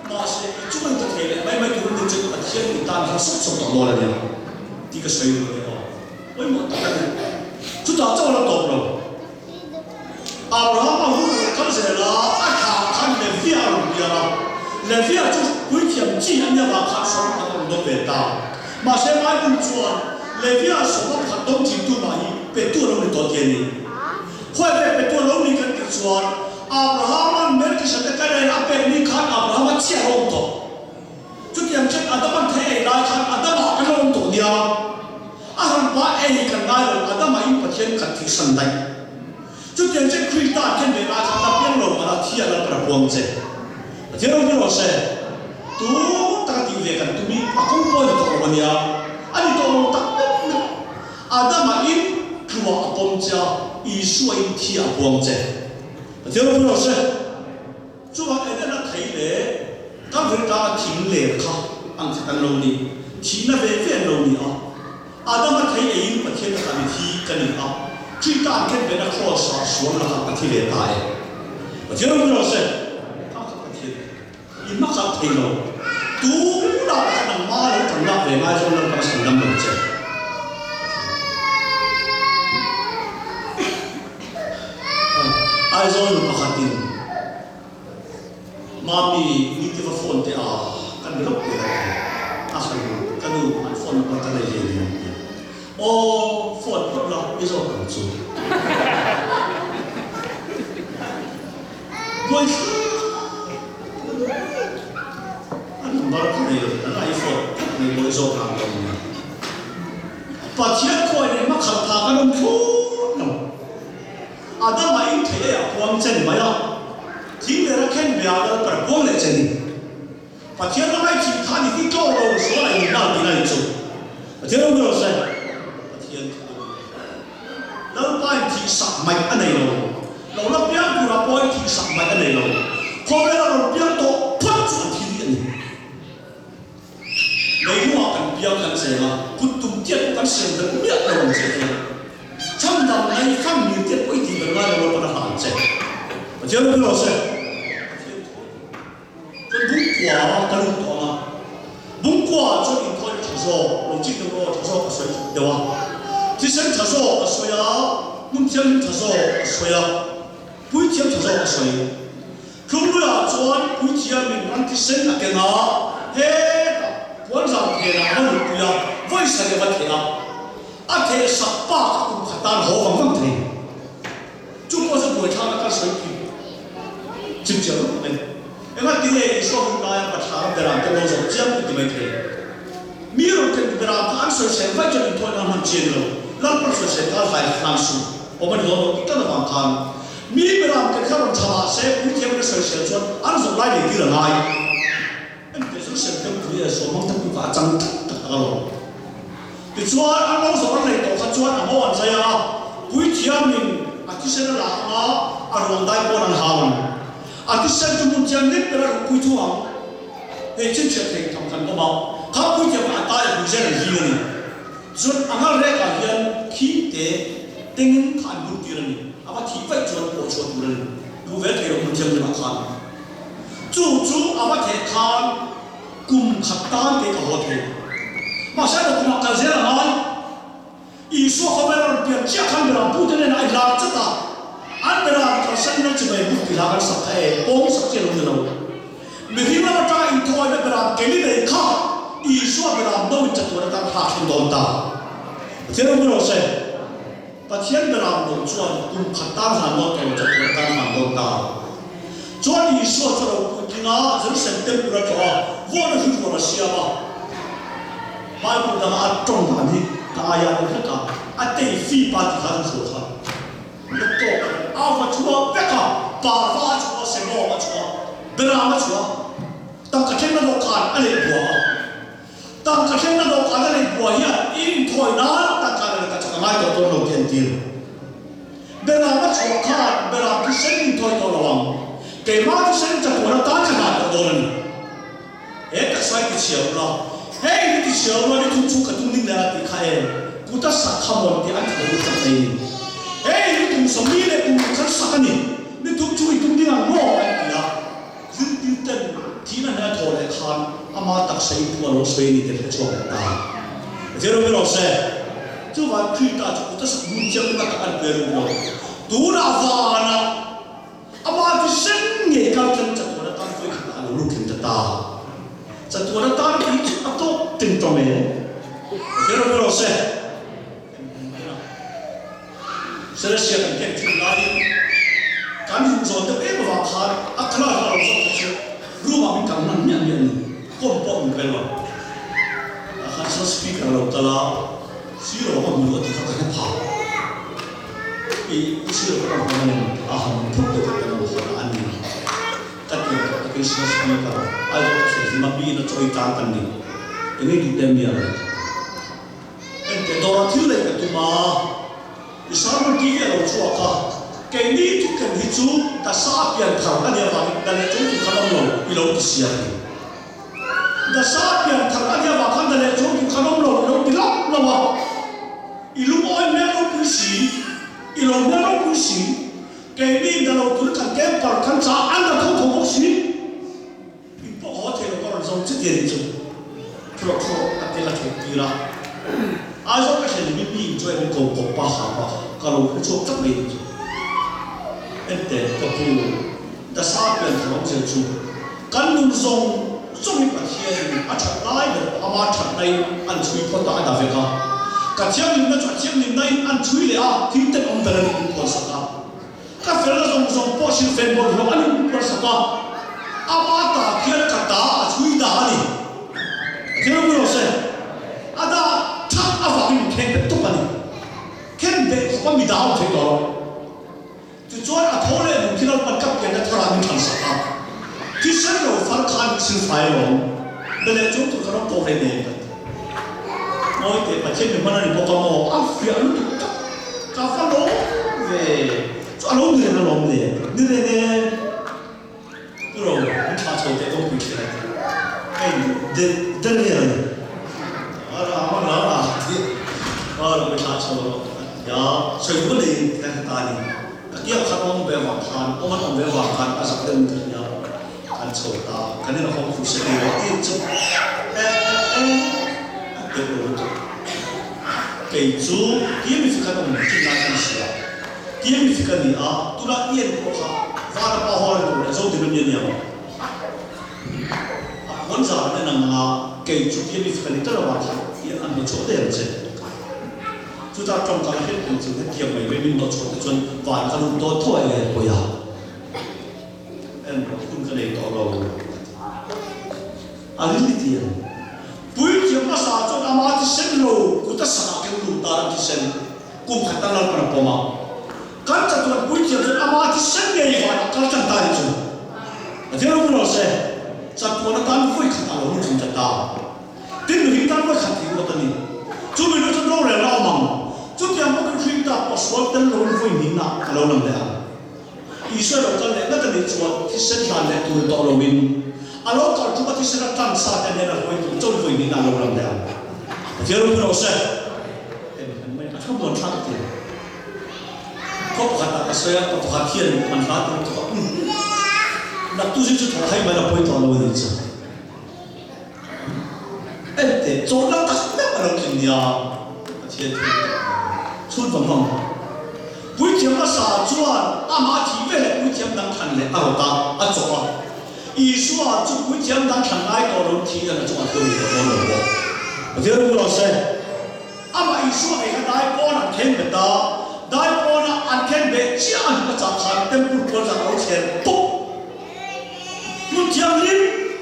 mà sẽ chú mình thực hiện mấy mấy cái vấn đề phát hiện người ta là sắp sốngต่อrồi này thì cái xoay rồi đó với một cái chú ta cho nó tốt rồi Abraham ông con sẽ là ai thà khăn để phía rồi bây giờ để phía chú quý thiểm chỉ anh em là khăn sống ở trong đó về ta mà sẽ mai cũng chuan để phía sống ở khăn đông chỉ tu mà về tu lâu đi tổ tiên đi khoe về tu lâu đi cái tiếng chuan Abraham anh mấy cái sự cái này là về đi khăn Abraham anh chia lâu tổ chú thiểm chết Adam anh thế lại khăn Adam họ cái lâu tổ đi anh ba anh cái này là Adam anh phát hiện khăn thì sanh đây chút tiền chết khi ta thiên về lại thằng ta biết rồi mà là thiên là phải buông chết thế đâu biết rồi sẽ tu ta tiêu về cần tu mi mà không có được tổ mà nia anh đi tổ ta Adam mà ít cứ vào buông chết Isu in thiên buông chết thế đâu biết rồi sẽ chú bạn ấy là thấy lẽ các vị ta thỉnh lẽ khác anh sẽ tăng lâu đi thỉnh là về lâu đi Adam mà thấy ấy mà thiên là cái gì cái gì khi ta kết với nó khó sao xuống là học cái gì tại và chứ không biết sẽ ta học cái gì in mắc học thì rồi tú là cái năng ma nó thằng nào về ngay trong năm cái sản năm đồng chết ai rồi nó học tin mami đi tiếp phone thì cái lúc này cái lúc anh phone nó cái này gì ô phone bất lạc bây giờ còn chú tôi anh bảo cái này là iPhone này bây giờ còn không và chiếc coi này mắc khẩn thà cái đồng phút đó mà anh thấy à quang chân mấy đó thì người ta khen về đó là quang lệ chân và chiếc nó chỉ thà thì cái câu đầu số này mình nào thì này chú thế đâu được rồi lâu bay thì sập mạnh anh này rồi lâu lắm biết cụ là bay thì sập mạnh anh này rồi không biết là lâu biết tổ phát triển thì điện này nếu mà cần biết cần gì mà cụ tung tiết cần xem được biết là làm gì trong đầu này không nhiều tiết quay thì được ngay là nó có hạn chế và chưa biết rồi sẽ cái bún quả cái lúc đó mà bún quả cho mình coi thằng số lúc trước nó có thằng số có sợi được khôngที่เส้นทางโซ่สวยมุ่งเทียนทางโซ่สวยปุ้ยเทียนทางโซ่สวยครุ่งเมื่อจวนปุ้ยเทียนมันรันที่เส้นอะไรนะเฮ้วันจันทร์เทียนมันหลุดปุ้ยไว้ใส่วันเทียนอาเทียนสับปะกับขัดตาหัวของมันเทียนจุดก็จะป่วยทางการสวยผิวจริงๆเลยเอ็งว่าที่นี่ส่วนนายประธานเดรันจะลงส่งเจ้าที่ไม่เทียนมีรถเป็นเวลาผ่านสวยเสียไว้จนถึงตัวนั้นเจียนเลยลับประสวยเสียก็หายทางสูงผมไม่รู้ว่าอีกตั้งแต่บางครั้งมีเวลาเป็นแค่ลงชาเสียผู้เที่ยวเป็นสวยเสียจนอันส่งไล่ในที่ละไงอันเป็นสวยเสียเป็นผู้เที่ยวส่งมันทั้งผู้การจังตักกันเลยติดชวนอันเราส่งอะไรต่อขัดชวนอันเมื่อวันเสียผู้เที่ยวมินอาทิตย์เสร็จแล้วนะอันวันได้พอนันหาวันอาทิตย์เสร็จจมูกยังนิดเป็นอะไรผู้ช่วงเฮ้ยเช่นเช่นเองทำกันก็มาเขาพูดจะมาตายผู้เชี่ยวชาญที่นี่ส่วนอันนั้นเรื่องการเรียนคิดเต็งทานบุตรที่นี่อาว่าที่ไปจวนปวดชวนบุตรนี่ดูเวทีเรามันเชื่อมจะมาทานจู่อาว่าเททานกุมขัดตานเด็กกับหัวเทมาใช้เราคุมกันเสียอะไรอีส่วนเขาไม่เราเปลี่ยนเจ้าขันเวลาพูดเนี่ยนายลาจัตตาอันเวลาเราเส้นนั้นจะไม่บุตรลากันสักแค่โป้งสักเจ้าเราไม่ที่เราจะอินทอยเวลาเกลี่ยเลยข้าอีส่วนเวลาโน้ตจะตัวเราหาขึ้นโดนตาเจ้าเราไม่รู้เสียแต่เทียนเวลาโน้ตส่วนกุมขัดตานหาโน้ตจะตัวเราหาโดนตาส่วนอีส่วนจะเราพูดถึงจะเส้นเต็มเราจะว่าเราคือเราเสียบ้าไม่พูดถึงตรงนั้นนี่ kaya mereka ate fi party kan suka betul apa cuma mereka parva cuma semua cuma berama cuma tak kena lokan ale buah tak kena lokan ale buah ya in toy na tak kena kacang ngai tu lo kentil berama cuma kan berama sen toy tu lawang kemana sen cakap tak kena tu orang tak saya kecil lah hey itu siapa ni tu kat tunggu dah di kaya kita sakhamon di antara kita ini hey itu semua ni kita sakhan ni tu curi tunggu dengan mo dia kita tidak nak tolak kan amat tak saya itu kalau saya ni dia cuba dah jadi orang saya cuba kita kita semuanya kita akan berulang tu nafana amat sengai kalau kita tolak tanpa kita lalu kita tahu satu orang tahu itu atau tentunya, kalau saya siapkan kerja lain, kami sudah berwakar, aklar kalau sudah rumah kita mana ni, kompon kalau, akan sesuatu kalau telah siapa pun mulut kita kena faham, siapa pun mana aham pun kita kena faham ni. Tapi sesuatu kalau ada sesuatu mabi nak cari tangan ni, ini kita biar. Ente orang tidak itu mah, isama dia lalu cuaka, kini tu kan hidup tak sahaja terang dia bagi dan itu kalau lo ilau disiar. Tak sahaja terang dia bagi dan itu kalau lo ilau bilang lawa, ilu orang melayu puisi. Kini dalam tulisan kempar kan saat anda tahu sih, ibu hotel orang zaman jadi itu, terus adalah kira. Asal kasih lebih jual kau apa kalau cukup tak itu, ente kapu, dasar yang terlalu jauh. Kan nuzong pasien, acak lain, amat lain, ancui kota ada mereka. Kacian ni lain ancui leh, kita orang berani Kafir zong posin fembol lo anu persapa amata kian kata cui dah ni kira berose ada tak apa ni ken betul pani ken be apa mi dah tu tujuan atole mungkin orang kap yang terang ni sapa kisah lo farkan sin failo bela jom tu kalau boleh ni mau itu macam mana ni pokok afia lu tu kafir lo along dia along dia, ni, bro, kita cakap tentang apa? Dia ni, orang kita cakap, ya, saya pun ni kita tadi, dia kalau berwakan, orang berwakan, asal dia mungkinnya, kan cakap, kan dia nak fokus sekali, itu, dia betul, keju, dia mesti kata mungkin nak siapa. Dia mesti ni tulah ian koha, faham apa hal itu, jauh di dunia ni apa. Orang zaman nama keju dia mesti ni terlalu ian ambil coba yang je. Sudah trong kalau kita tu dia mai minta coba tu faham kalau tu tu ayah boya. Pun kena itu orang. Ahli dia. Puih dia masa tu nama di sendiri, kita sangat kelu dalam di sendiri. Kum kata lalu pada poma. Kan cakap puisi itu amat sendiri yang kalau cantai itu. Jadi orang berasa, satu orang tahu puisi kalau orang cantai. Tidak kita buat hati kita ni. Cuma itu orang ramang. Cuma yang bukan kita pasal dan orang puisi ni nak kalau orang dia. Isu orang kalau nak ni cuma kisah yang itu tolongin. Kalau kalau cuma kisah tentang saat yang dia puisi, cuma puisi ni nak orang dia. Jadi orang berasa, macam mana cantik. Kau kata saya kau perhatian manfaat itu kau nak tu sih tu hai mana poin tahu ni je. Ente jorang tak mana orang India, dia tu, suruh bang. Puisi masa jual amati bela puisi yang kan le awak ajual. Isu tu puisi yang kan lai orang tiada jual tu orang. Jadi orang saya, ama isu yang lai orang kan benda. Dai pona anken be cian ka cakhan tempur pon sa au chen to lu jiang lim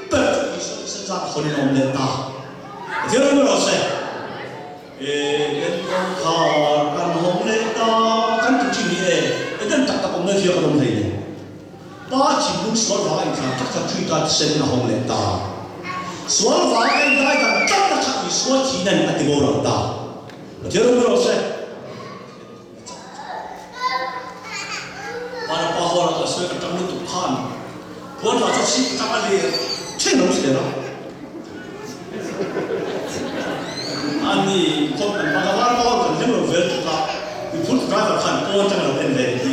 per isu sen sa khoni nom le ta jero lo se em con thà ăn hồng lệ ta căn cứ chỉ nhẹ em đang tập ông nơi phía ông thầy này ba chỉ muốn xóa vào anh thà chắc chắn truy ta xem là hồng lệ ta xóa vào anh đại ta chắc là chắc bị xóa chỉ nên anh tìm đâu ta thế rồi sẽ và nó bao hoa là xóa cái trong nước tụt khan buồn là cho xí trong anh đi chết nó sẽ đó anh không cần bao giờ bao cần thêm một việc chúng ta bị phút driver khăn cô chẳng là bên về đi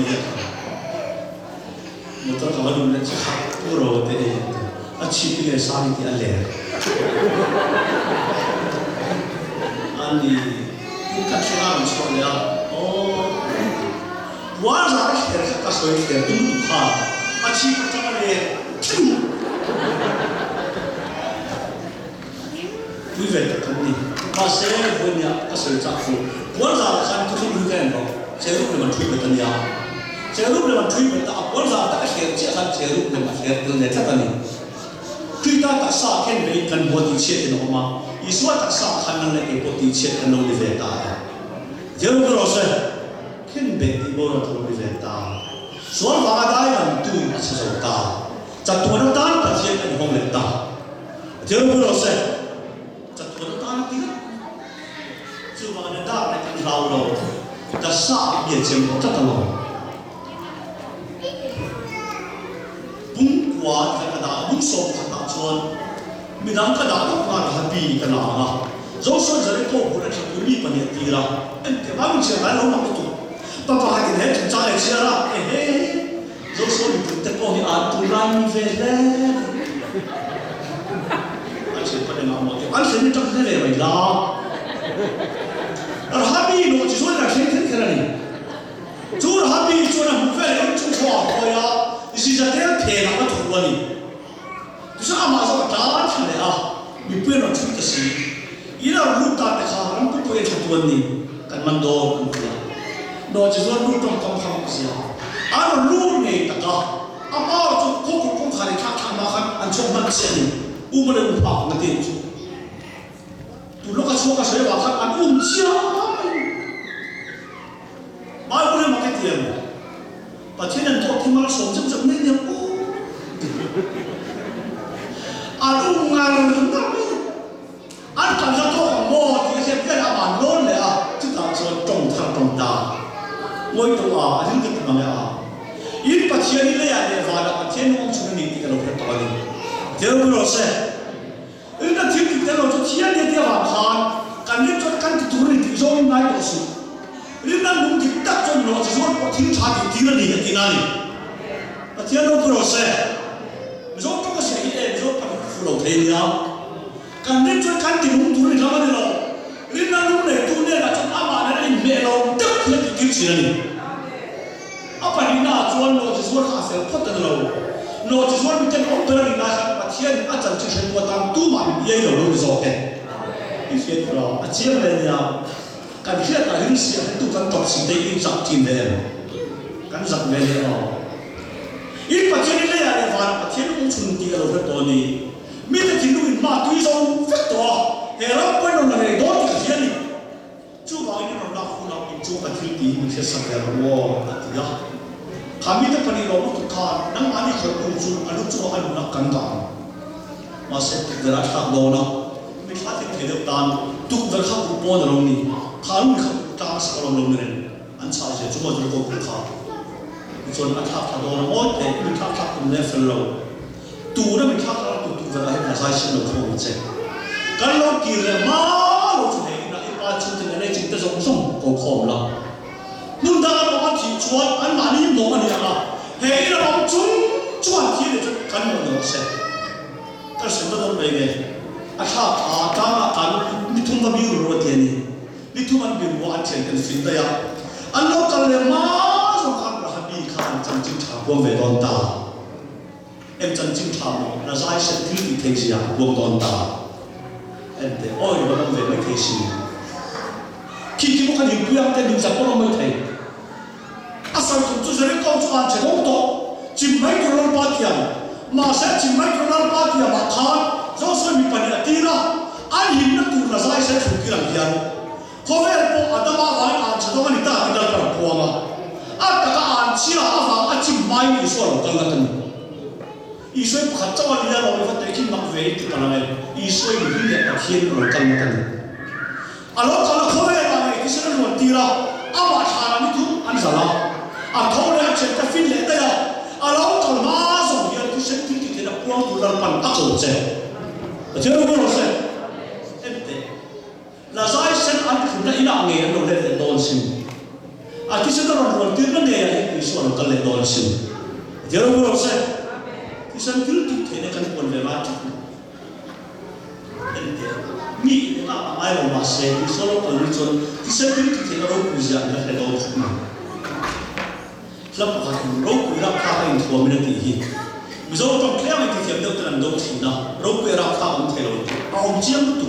một tuần sau mình sẽ học pro thế anh chỉ biết sao thì anh lẻ anh đi cũng cách số nào số nào quá là cái cái số cái đúng ha anh chỉ biết chẳng là quý vị các bạn đi mà sẽ với nhà các sự tác phụ quan gia khăn có không được cái nào sẽ lúc này mình truy về tân nhà sẽ lúc này mình truy về ta quan gia ta sẽ chỉ khăn sẽ lúc này mình sẽ từ này chắc là khi ta ta sa khen về cần bố tí chết thì nó mà Isu ta sa khăn năng lại bố tí chết cần đâu đi về ta giờ lúc đó sẽ khen về thì bố nó đâu đi về ta số vàng đại làm tu mà sẽ giàu ta chặt tuần nó tan ta chết anh không lên ta giờ lúc đó sẽ chặt tuần nó tan tí chú vàng này ta lại cần lao đầu ta sa biệt chém nó chắc là bung quá cái đó bung sâu cái đó chuan mình đang cái đó nó là happy cái nào à dẫu sao giờ đấy cô cũng đã chịu bị bệnh nhiệt đi rồi em cái bao nhiêu chuyện lại lâu lắm tụi bà hai cái này chúng ta lại chia ra dẫu sao mình cũng thấy cô thì ăn tụi ran về đấy anh sẽ có thể làm một cái anh sẽ như trong thế này vậy đó happy nó chỉ nói là thế này chú là happy chú là một vẻ em chú hoa thôi à 이제 내가 대나가 도와니. 그래서 아마서 다 틀려야. 밑변을 줄듯이 이라 루다한테 가면 뽀뽀에 도와니. 간만도 그거야. 너 지금 루동 동하고 있어. 아너 루네 있다가 아마 좀 고고고 가리 탁탁막 안 좋은 맛이 우물에 우파 나한테 줘. 둘러가 주어가서 와가 안 움지야. 말고는 막겠대요. Bacaan tu optimal sojam sebenarnya ngar tapi kalau satu mau dia siapa nak bandon le kita so trong ta moi tu ini kita mana ini bacaan ini ya dia vala bacaan orang cuma ni kalau bertahan dia berose ini nanti kita lo tu cian dia makan kan dia tu kan turun di zon naik terus Rina mungkin tak cuma lo sesuatu kau tinggal di tinggal ni tinggal ni. Tiada lo proses. Besok kau masih ini, besok kau follow dia. Kan dia cuma kan di mungkin turun zaman ni lo. Rina mungkin tu ni lah cuma apa ni melo tak dia tinggal sini ni. Apa Rina cuma lo sesuatu hasil poten lo. Lo sesuatu mungkin orang Rina kan tiada ajar cakap buat tam tu mah ia lo besok eh. Ini lo, ajar dia. Kan kita tak risih itu kan top sini ini zaktim deh, kan zaktim deh oh. Ini pasien ini ya, pasien itu cuma tiga orang bertoni. Minta tinduin mah tu isong faktor, herap pun orang lain dua tiga pasien ni. Cuba ini orang nak cuba tilti mesti sampai orang ya. Kami tu pani orang tu kan, nang ani kalau tu anu cuba anu nak kandang, masih tergerak tak dona. Mereka tidak tan, tu berkah kupon orang ni. Kalau kita tak sekolah lomeren, ansar je cuma terkau berkah. Jadi atak tak orang mau deh, kita tak pun level lo. Tu orang kita tak tu berkah pasal sih lo kau macam. Kalau kira malu tu ni, nak ibarat cinta ni cinta song kau lah. Nun dah orang cuan, an mani orang ni apa? Hei, orang cuan dia tu kan orang sih. Kalau sudah tu begini, atak kan itu mah biru dia ni. Itu man biru aja kan cinta ya. Anda kalau masuk kan rahabi kan janji cakap vedon ta. Janji cakap, nazar seperti itu saja vedon ta. Ente, oh ini orang vedon kesi. Kiki bukan ibu yang tadi siapa orang itu. Asal tu jadi kau cuan cakap tu, cimai kerana patian, masa cimai kerana patian makan, jauh sebab mipani atira, akhirnya tu nazar seperti itu. khoe po adama vai an chadong ani ta kidal par puanga ataka an chia ava achim mai ni so kal na tan isoi pakhat chawa lia lo fa te kin mak ve ti paname isoi ni le ta khien ro kal na tan alo kala khoe ba ngai kisana no tira ama thara ni thu an sala a thole a chen ta fin le ta ya alo kal ma so ya tu se ti ti na puang tu dal pan akho che je ro ro se ente la zai sen an khu na ina nge no le don sim a kisana ro ro ti na ne ya ni so kal le don sim je ro ro se kisan til ti thene kan pon le ma ti ente ni na ai lo ma se ni so lo kan ni chon kisan til ti thene ro ku ja na le do na lap ka ro ku ra ka in thua mi na ti hi mi zo tong klem ti thiam do tan do thi na ro ku ra ka on thelo a om chiam tu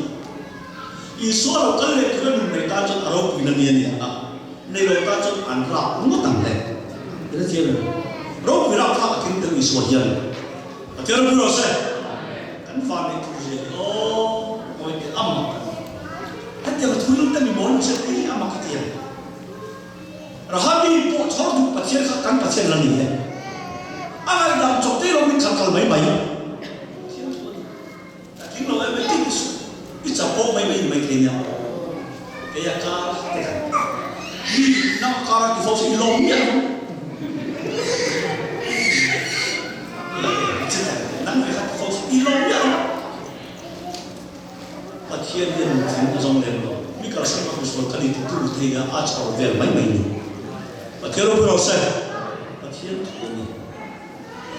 i so lo kan le ku nu ne ta chon ro ku na ni ni na ne lo ta chon an ra mu tang le ina chi ro ku ra ka tin tu i so hian Tiada pun rasa, kan faham itu je. Oh, itu amak. Kan tiada tulung tapi mohon sendiri amak kita. Rahabi pun thor tu pasien kan pasien lagi ya. Agar dalam cokte lo min sakal mai mai. Tapi lo yang penting itu, itu apa mai kenya. Kayak kar, ni nak kar di fokus ilomnya. Ilong ya, pasien yang mungkin zaman dulu, mikir sama kusuk kali itu tiga acar ver mai ni. Pasien berasa, pasien ini.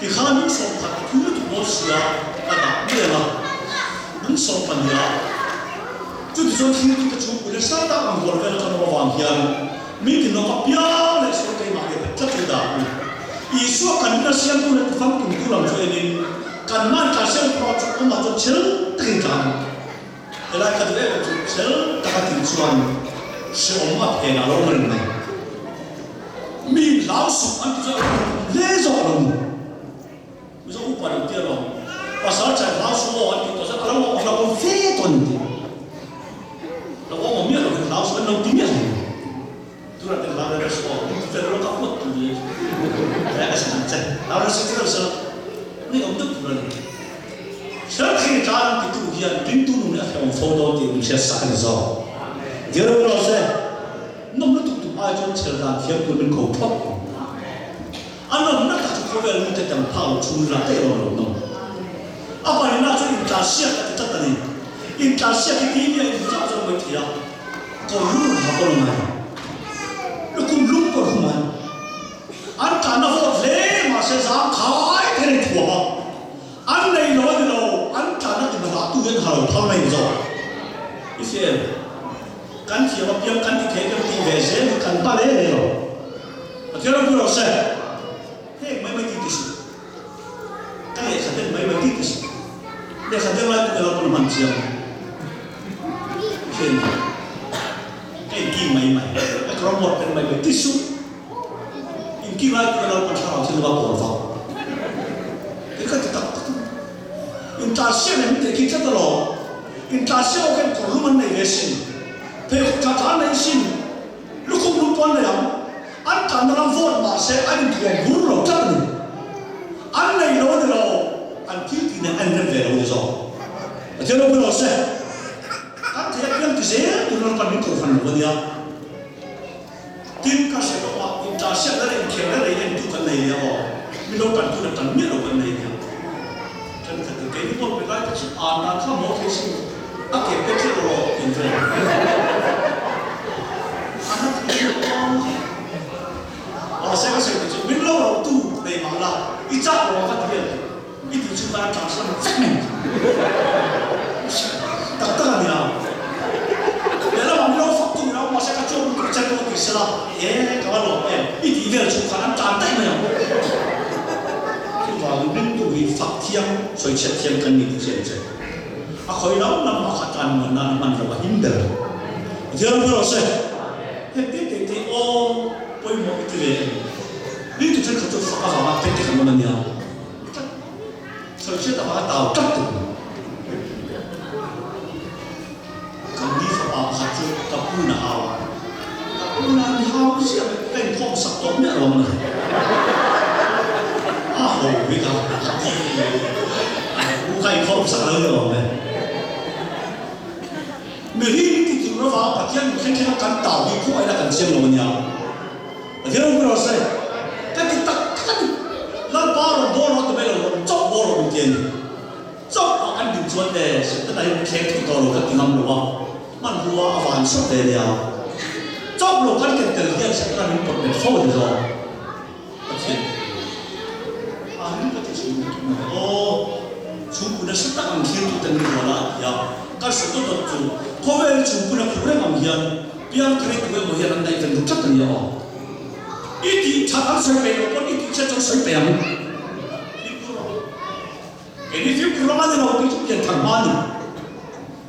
Di kami sopan itu bosnya ada dia lah, pun sopan dia. Jadi jadi kita cukup boleh sadar anggur kalau kalau wanghian, mungkin nak piang le sokai makan tak tidak. Isu akan kita siang tu nak faham tu dalam soal ini. Kan man kasih projek umat tu cel tinggal, kalau kita lihat tu cel tak tinggalan, semua pena orang ni, min langsung antu lezor orang, misal upah dia orang, pasal cakap langsung antu tu sekarang orang orang feton ni, orang orang ni langsung orang tinggal ni, tu nak dengar ada sesuatu, itu terlalu kaput tu dia, saya kasih macam, lalu sekarang saya ni untuk bulan. Saya kini jalan itu dia pintu ni akan foto di Malaysia sangat jauh. Dia orang saya, nombor tu aja cerita dia tu min kau top. Anak nak tak kau bel minta jam pau curang tak orang nom. Apa ni nak tu interasia kita tadi. Interasia kita ini yang jauh macam dia. Kau lu apa orang? Lu kum kau rumah. Anta nak foto le masa saya kai kena tua. Anda ini lo, anta nak dibantu yang halau thau mai zo. Isi, kan siapa piam kan dikekam di vesen kan pale lo. Akhirnya pun rasa, hei mai titis. Kan ya sadar mai titis. Dia sadar lagi dalam manusia. Isi, hei mai. Kalau mau kan mai tisu. Kira dalam masyarakat itu apa orang? Kita tetap interaksi yang kita terlalu interaksi orang korban ni resin, perkhidmatan resin, lupa yang anda dalam vote masa anda dia guru tak ni, anda ini orang anti tidak anda verus. Jadi orang berasa, kan dia bilang kisah tu orang pandai korban dia. Tim kasih doa interaksi ada yang kira yang itu kan ni ya, minum bantu datang ni kan ni ya. Jadi ketika ini pun berkata anak kamu kisah, akhir kecil lo interaksi. Anak itu saya kasih tu, minum tu dari mana? Ijak lo kata dia, itu cuma transaksi segmen. Tak tahu dia. Dalam minum faktur, masa kacau kerja tu kisah. Kalau ini dia cuma cantik macam. Cuma mungkin tu faktiang, soal faktiang kan itu saja. Aku ini nama kata mana nama Hindu. Dia berasa, hei oh, boleh mau itu dia. Ini tu cakap tu fakar sama petik mana dia. Soal tak apa tahu tak tu. Kan dia fakar จุดกับผู้น่าเอากับผู้น่าเอาเสียเป็นพ่อสักตัวเนี่ยหรอเนี่ยอ้าววิกาผู้ใครพ่อสักเลยหรอเนี่ยเมื่อที่ที่ถึงเราว่าปัจจัยมันแค่การต่อวิเคราะห์อะไรกันเสียงเราเนี่ยแต่ที่เราไม่รู้สิแต่ที่ตักกันแล้วบอลบอลเราจะไม่เราจับบอลเราเก่งจับอันดึงชวนเดชแต่ไหนแข่งที่ตัวเราก็ที่ทำรู้ว่ามันรู้ว่าวันสุดเดียวจับเรากันเก่งแต่เรื่องสักการณ์มันเป็นโซ่เดียวแต่ที่อันนี้ก็ที่สุดโอ้ชุบคุณสักตั้งเขียนตัวเต็มหัวละยาการสุดตัวจุเพราะว่าชุบคุณผู้เล่นมันเฮียนเพียงแค่ตัวมันเฮียนได้เป็นรู้จักกันเดียวอีที่ชาติสมัยเราคนอีที่จะสมัยมันอีที่พิรมาเนี่ยเราที่จะเปลี่ยนทางบ้าน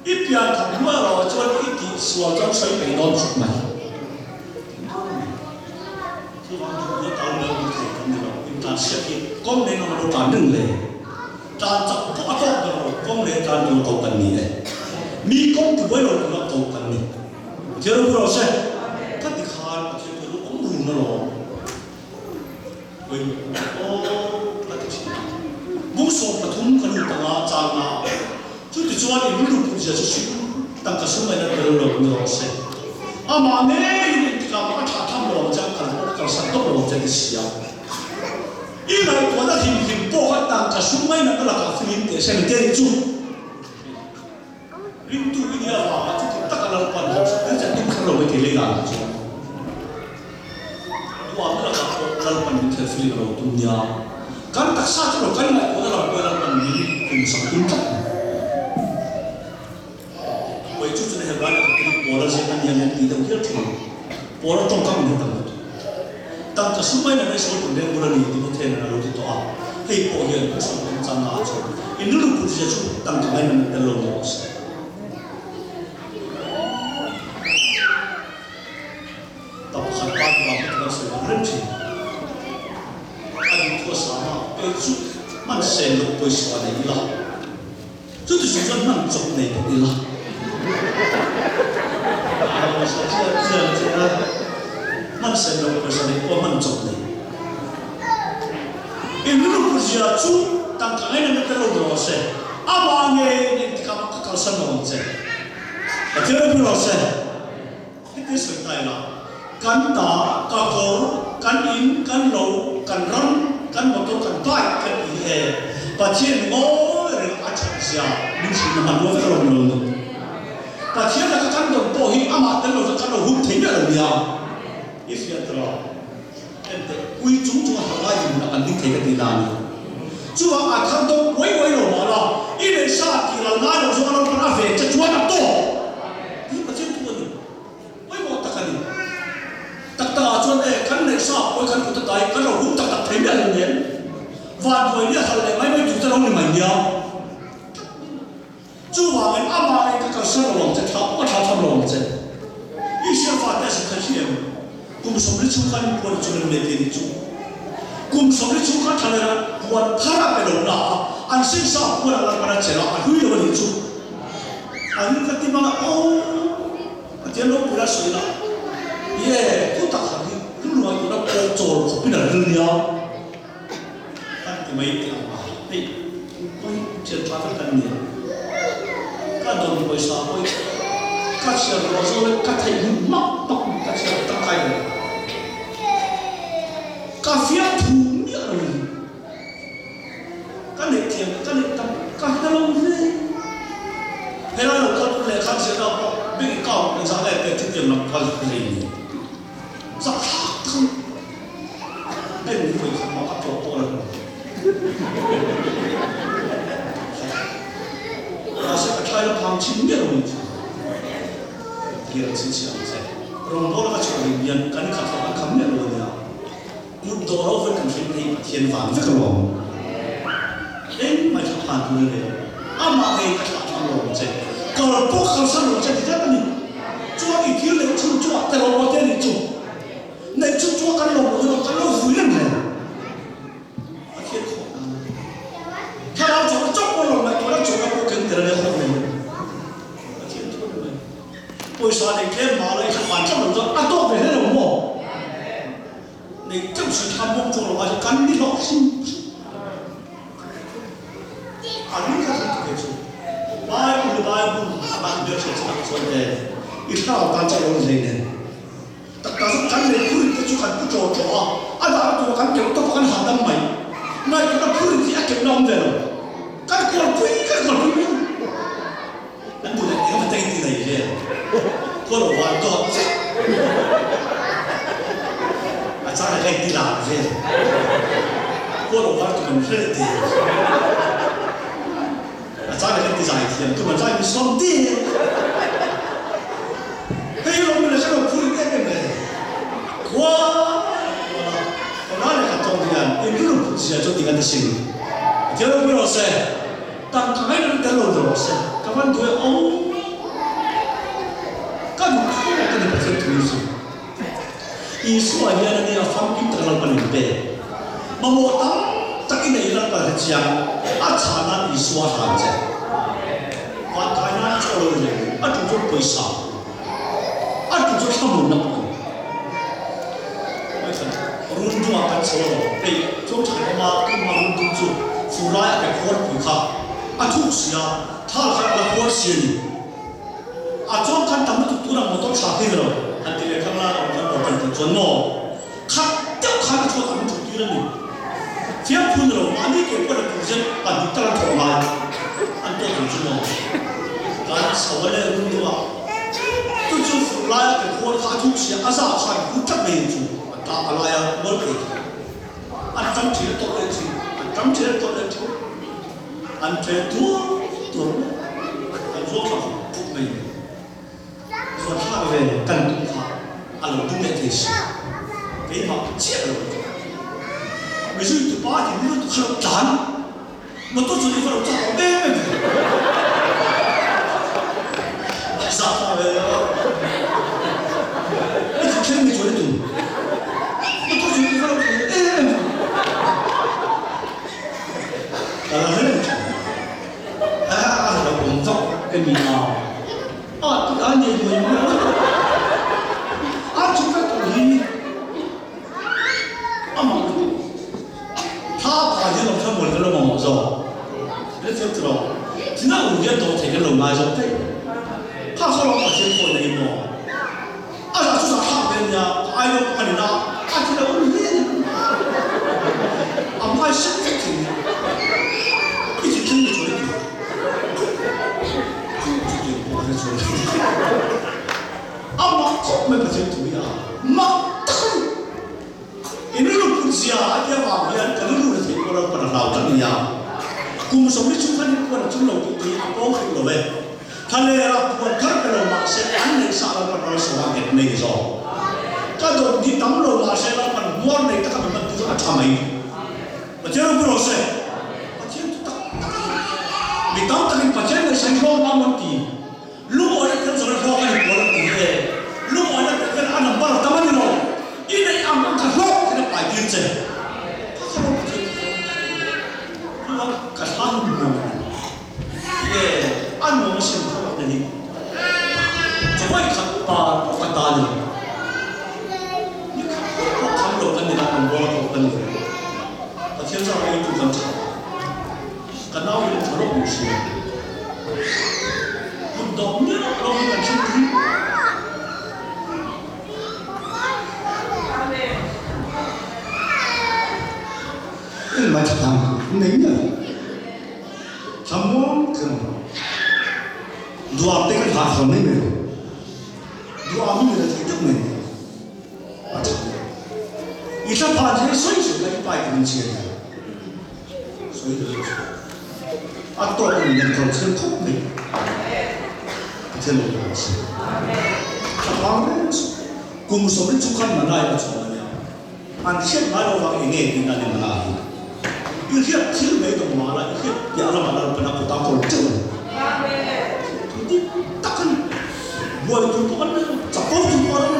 อีเปลี่ยนทางเมื่อเราจะว่าอีที่ส่วนจะสมัยเราสมัยที่ว่าเราตอนเราไม่เคยทำเนี่ยเราเป็นการเสียที่ก้มในนามเราการดึงเลยการจับก็ต้องเราก้มในการดูตัวกันนี่เลยมีก้มถือว่าเราดูตัวกันนี่เจ้าเราใช่ถ้าติดขาดเจ้าเราก้มมือนะเราโอ้ปฏิทินบุษบปฐุมกันอยู่ต่างจางนาจุดที่จวนอินรูปจะสุดตั้งแต่สมัยนั้นเราเราเสร็จมาเนี่ยที่เรามาทำเราจะกันสัตว์ตัวเราจะได้เสียอีไหนตัวนั้นหินโป้กันตั้งแต่สมัยนั้นเราก็ฟิล์มเตะเส้นเตะจุดริมตัววิญญาณว่าจุดที่ตั้งเราปั่นเราจะตุ้มขันเราไปที่เลี้ยงจุดว่าเราปั่นที่เทฟิลเราตุ้มยาการตักซาจะเรากันไหนว่าเราปั่นนี้เป็นสังคมจัดไว้จุดในเหตุการณ์ที่พอเราเสียกันยังดีต้องเยอะถึงพอเราต้องทำเนี่ยตั้งแต่สมัยนั้นในสมัยนั้นบุรุษที่ประเทศนั้นเราที่ตัวให้พอเห็นผู้สมัยจันทร์อาจจะอินรูปที่จะช่วยตั้งแต่นั้นเป็นลมโนสต่อขันบ้านเราไม่ต้องเสียเรื่องจริงอันนี้ทั่วสามารถเป็นจุดมันเซนล์ไปสวรรค์ในละจุดที่สุดมันจบในพวกนี้ละมันเสร็จแล้วก็จะได้ว่ามันจบเลยอินรูปที่จะชูตั้งแต่นั้นไม่ต้องรอเสร็จอาบานเองนี่ที่เขาบอกเขาสนุกเสร็จแต่ที่เราไม่รอเสร็จที่สุดท้ายละกันตากันโกกันอินกันโลกันรันกันบทกันไปกันอีเอปัจเจียนโง่เรื่องอาจารย์เสียมิสินมันว่าจะลงลงปัจเจียนแล้วก็กันโดนโปหิอามาเตลโลจะกันโดนหุ่นทิ้งอะไรเนี่ยอีเสียตลอดเอ็นเตคุยจุ่มหาว่าอยู่นักการดิ้งเทกันดีด้านจู่ว่าอาคันโดไว้ลงมาละอีเลซ่าที่เราหน้าเราจะเราเป็นอาเวจะจู่ว่านักโตนี่ปัจเจียนตัวนี้ไว้หมดตะกันนี่ตักตาจนกันเลซ่าไว้กันกุตตายกันเราหุ่นตักทิ้งอะไรเนี่ยวันตัวนี้ทำอะไรไม่ถูกจะลงในมันเดียวจู่ว่าเป็นอามาเองก็เสนอลงจะทำก็ทำลงจะอีเสียฟ้าแต่สิ่งที่เห็นกุมสมฤทธิ์ชุกันปวดจุลเมตินิจุกุมสมฤทธิ์ชุกันทะเลนะปวดทาราเปลงละอันสิ่งสาวปวดอะไรมาเจริญอันหุ่ยวันนิจุอันนี้ก็ที่มาโอ้เจ้าลูกปวดสวยละเย่พุทธะขันธ์คุณรู้ว่าตัวนั้นโกโจรเขาเป็นอะไรเนี่ยตั้งแต่ไม่ติดมาเฮ้ยเจ้าท่ากันเนี่ยก็โดนบริษัทก็เชื่อเราส่วนก็ไทยมักก็เชื่อตั้งใจก็เฟี้ยถูกเนี่ยเลยก็เลยเทียมก็เลยตั้งก็ให้เราเลยให้เราก็ดูแลข้าเสียเราไม่ก้าวเป็นสาวแรกที่เตรียมรับความเรียนสักพักทั้งเป็นผู้ขโมยกับโจโก้เลยเราเสียกระชายเราพังชิ้นเดียวเลยเกี่ยวกับสิ่งที่เราใช้เราโดนกระชากยันกันขัดขันคำเนี่ยเราเนี่ยมุดตัวเราเป็นคนที่ไม่เทียนฝันไม่กระโดดเอ๊ะไม่ทำผ่านตัวเลยอามาเองกระชากทำลงใช่ก็เราพวกเขาสนุกจะที่ได้ปะนี่จ้วงอีกทีเลยชุ่มจ้วงแต่เราไม่ได้นี่จุ่มในชุ่มจ้วงกันลงเรากันเราฝืนนั่นแหละอาเทียนของถ้าเราจะมาจ้องว่าเราไม่ตัวเราจ้วงกับพวกกันแต่เราไม่คนเลยอาเทียนตัวเลยโอ้ยสา耍的天马来反正我说啊多别人我，你就是他梦中的话就干你老心，啊你看这个就，拜不，俺别说这么说的，一看大家有谁呢？但是咱们不就看不着啊，啊那就看就都不看喊他们，那那不是也给弄的了，看过推，那不能你们在地那些，过了完多，啊咱们在地哪些，过了完就没事的，啊咱们在地哪些，根本在你双地，嘿，我们那什么不是那个。哇！我哪里看到的呀？你不能不知道做这个的心。第二个老师，当他还能跟老的老师，他们对哦，干嘛跟你不是同事？艺术啊，原来你要放进这个本里边，那么当这个内容把它讲，啊，查那艺术啊，啥子？把台湾做了人，啊，就做背上，啊，就做上门的。rundu akan solo pe chong chang ma ku ma rundu chu furai ka khor pu kha athu sia thal kha la khor sia ni a chong kan tam tu tura mo to cha ke ro an te le khamla on ko kan chon mo kha teu kha chu tam tu ti ni fiam phun ro ma ni ke ko la pu jen an ti ta tho ma an to tu chu mo kan so le rundu a tu chu furai ka khor kha thu sia asa kha ku ta me chu ta alaya morke antam thil to le thi antam thil to le thi an tre tu an zo kha pu me zo kha ve kan tu kha alo tu me the shi ve ma che lo me ju tu pa ti ni tu kha dan ma to zu ni fa ta be me sa kha ve ni tu chen ni zo le tu cái gì nào thì anh nhìn mình anh chúng ta tự nhiên mà他把这种看我的那么说，那就知道，只那五年多才跟龙来说对，他说了我先说那一幕，啊，他就是他跟人家，哎呦，把你那，他觉得我们呢，啊，我还生在听，一直听你说的。아마 처음에 가진 둘이야 막 이놈의 분지야 아니야 그냥 그런 거에서 이거를 받아 나오잖냐 구무성이 중간에 그거를 줄로 이 아빠가 그거에 달래라 그거 그렇게로 막세 안내 사람을 벌써 하게 내서 까도 네 담으로 마세라 만 무얼 내 딱하면 그거 참아이 어째로 그러세 어째로 딱 미담 딱인 빠져는 생각 마음이 lu ở đây cần rồi lo cái của nó cũng về lu ở đây cần ăn làm bao tao ăn rồi ý này ăn cũng thật lo cái này phải tiền chứ lu cả ăn nhiều ye ăn nhiều xin không được đi chỉ phải khát bà có khát ta đi nhưng khát khát được cái này là còn bao nhiêu cái này ở thiên sao đây cũng cần cái nào cũng phải lo bổ sung động nhất lo cái chuyện gì cái mà thằng nín rồi thằng muốn cái dua cái thằng không nín rồi dua mình là thấy được mình à thằng ít là bạn thấy suy suy cái bài cái chuyện này suy được à tôi mình nhận còn chưa khóc mình 텔레비전. 방에서 구무소리 축한 만나야 좋아하냐. 안시에 말로가 이게 된다는 만나. 이게 킬메이도 말아. 이게 야라 말아 보나 고다고 좀. 근데 딱한 뭐야 좀 똑같네. 잡고 좀 말하는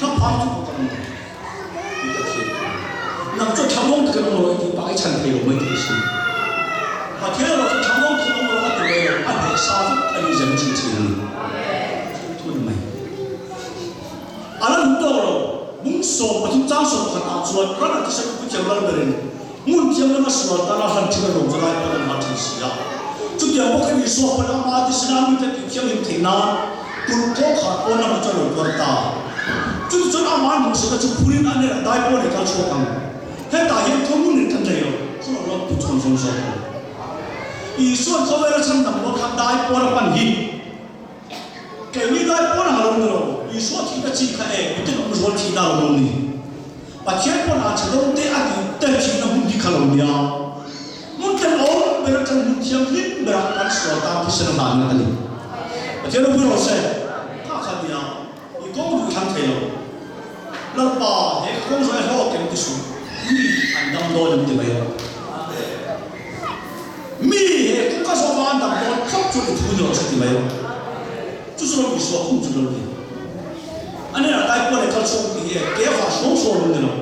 다 방좀 똑같네. 이렇게. 나저 장롱 그런 거 이렇게 빠이 찬테로 뭐 되시. 아 걔는 장롱 그런 거 같은 거 안에 사서 아니 좀 지지. 对吗？ chuột rất là sẽ cũng chém lần đời muốn chém nó sửa ta là hàng chữ là dùng ra cái mà thành xí à chút giờ bốc cái số của nó mà thì sẽ làm như thế chém hình thế nào cũng có khả quan là cho được quan ta chút chút à mà mình sẽ chụp phim anh này đại bộ này ta chụp bằng hết đại hiện không muốn nhận thấy rồi không là nó tụt xuống xuống ý sốเขาเวลาฉันทำว่าขับได้ปวดปันหิแกนี่ได้ปวดอะไรไม่รู้อีส่วนที่จะชี้ขาเองมันจะต้องส่วนที่ดาวลงนี่ปัจจัยปวดอาจจะต้องเตะอะไรเตะชี้น้ำมันที่ขลุ่มยามันจะเอาเวลาฉันมุ่งเทียมนิดเวลาการสวดตามที่ฉันทำนั่นเองปัจจัยเราไม่รู้เสียถ้าขัดยาอีกองดูทางเทลแล้วป่าเฮ้ยคงจะให้เขาเก็บที่สุดนี่อันดำโดนมันจะไม่เอามีเหตุก็สมานดับโดนขับจุดทุนยอดสักทีไหมจุดสรุปวิศวะคุ้มจุดเลยอันนี้เราได้ปนในขั้นสูงที่เกี่ยวกับสูงส่วนนึงเนาะ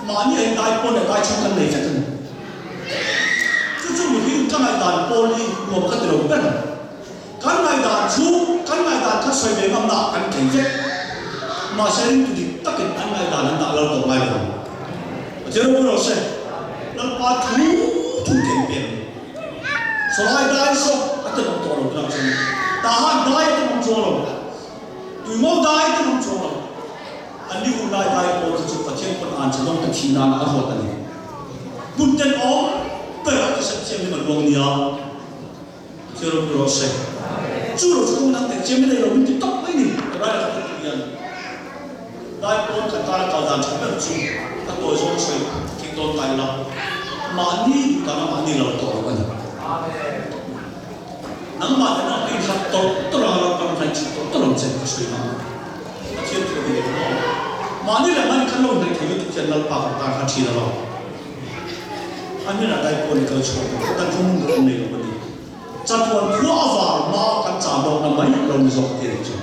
มานี่เองได้ปนในได้ชุดกันเลยกันจุดมีที่กันในด่านปนนี่รวมกันเดียวเป็นกันในด่านชูกันในด่านขั้นสวยงามหนักกันแข็งแรงมาเส้นตุดิตะเกิดอันในด่านนั้นเราตกไปแล้วเจ้าผู้รู้เสียเราปาทูทุกเก่งเป็นสลายได้สอัตโนมัติเราต้องใช้ตาหันได้ต้องชงเราดูมองได้ต้องชงเราอันนี้คุณได้พอจะจุดประเทศคนอ่านจะต้องตะคีนานอาหารนี่บุญเต็มอ้อมเปิดที่สัจจะไม่เหมือนวงเนียเชื่อเราเราเสียจู่เราจะต้องนั่งแต่เชื่อไม่ได้เราไม่ติดต้องไม่หนีได้เราต้องเรียนได้พอกันตาเราด่านฉันเป็นจู่ถ้าตัวสงสัยคิดโดนตายเรามานี่การมานี่เราต่อกันนังมาแต่นั่งกินขัดโต๊ะตลอดเรากำลังใช้ชุดตลอดเจ็บก็สวยงามอาเทียบตัวเองเนาะมานี่แหละมันขั้นลงในที่ยุติธรรมเราปากการขัดชีเราอันนี้เราได้ผลกระทบแต่คงไม่รู้ในวันนี้จัดวันขั้วอวาร์มากันจ่าดอกน้ำมันเราไม่สกเกลียดจัง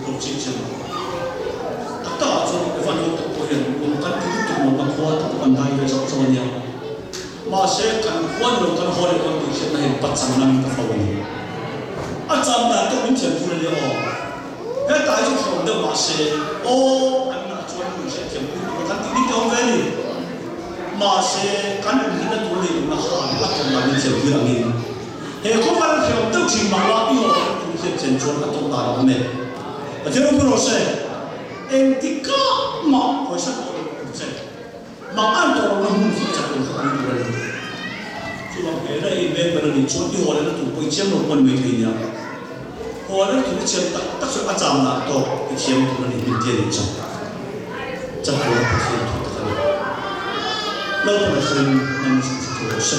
เราจริงจังถ้าตาจนวันนี้ตัวเห็นคนกันที่ทุกคนมาขั้วทุกคนได้เลยสักส่วนเดียวมาเช็คกันขั้วเรากันขั้วเราคนที่เช่นนั้นเห็นปัจจัยนั้นก็ฟ้องอาจารย์นั้นก็เป็นเช่นผู้เลี้ยงอ๋อเฮ้ยตายจุดของเดิมมาเช็คโอ้อันนั้นชวนผู้เช็คเช่นผู้กันที่นี่ก็เป็นมาเช็คกันที่นั่นตัวเลี้ยงนะฮะอาจารย์นั้นเป็นเช่นผู้อย่างนี้เฮ้ยเขามาเที่ยวต้องชิมมาละอีโอ้ผู้เช็คเช่นชวนกันต้องตายแล้วเนี่ยอาจารย์ผู้รู้เช็คเอ็งที่ก้ามาคอยสักคนเช็คมาอ่านตัวเรามุ่งที่จะเป็นคนที่รู้ช่วงเฮ้ยเรื่องแบบนี้ชวนที่หัวเราถูกไปเชื่อมลงบนเวทีเนี่ยหัวเราถูกเชื่อมตักสุดอาจารย์นะตัวเชื่อมตัวนี้เป็นเดียร์จังจะหัวเชื่อมถูกกันเราต้องมาเชื่อมมันสุดๆเลยใช่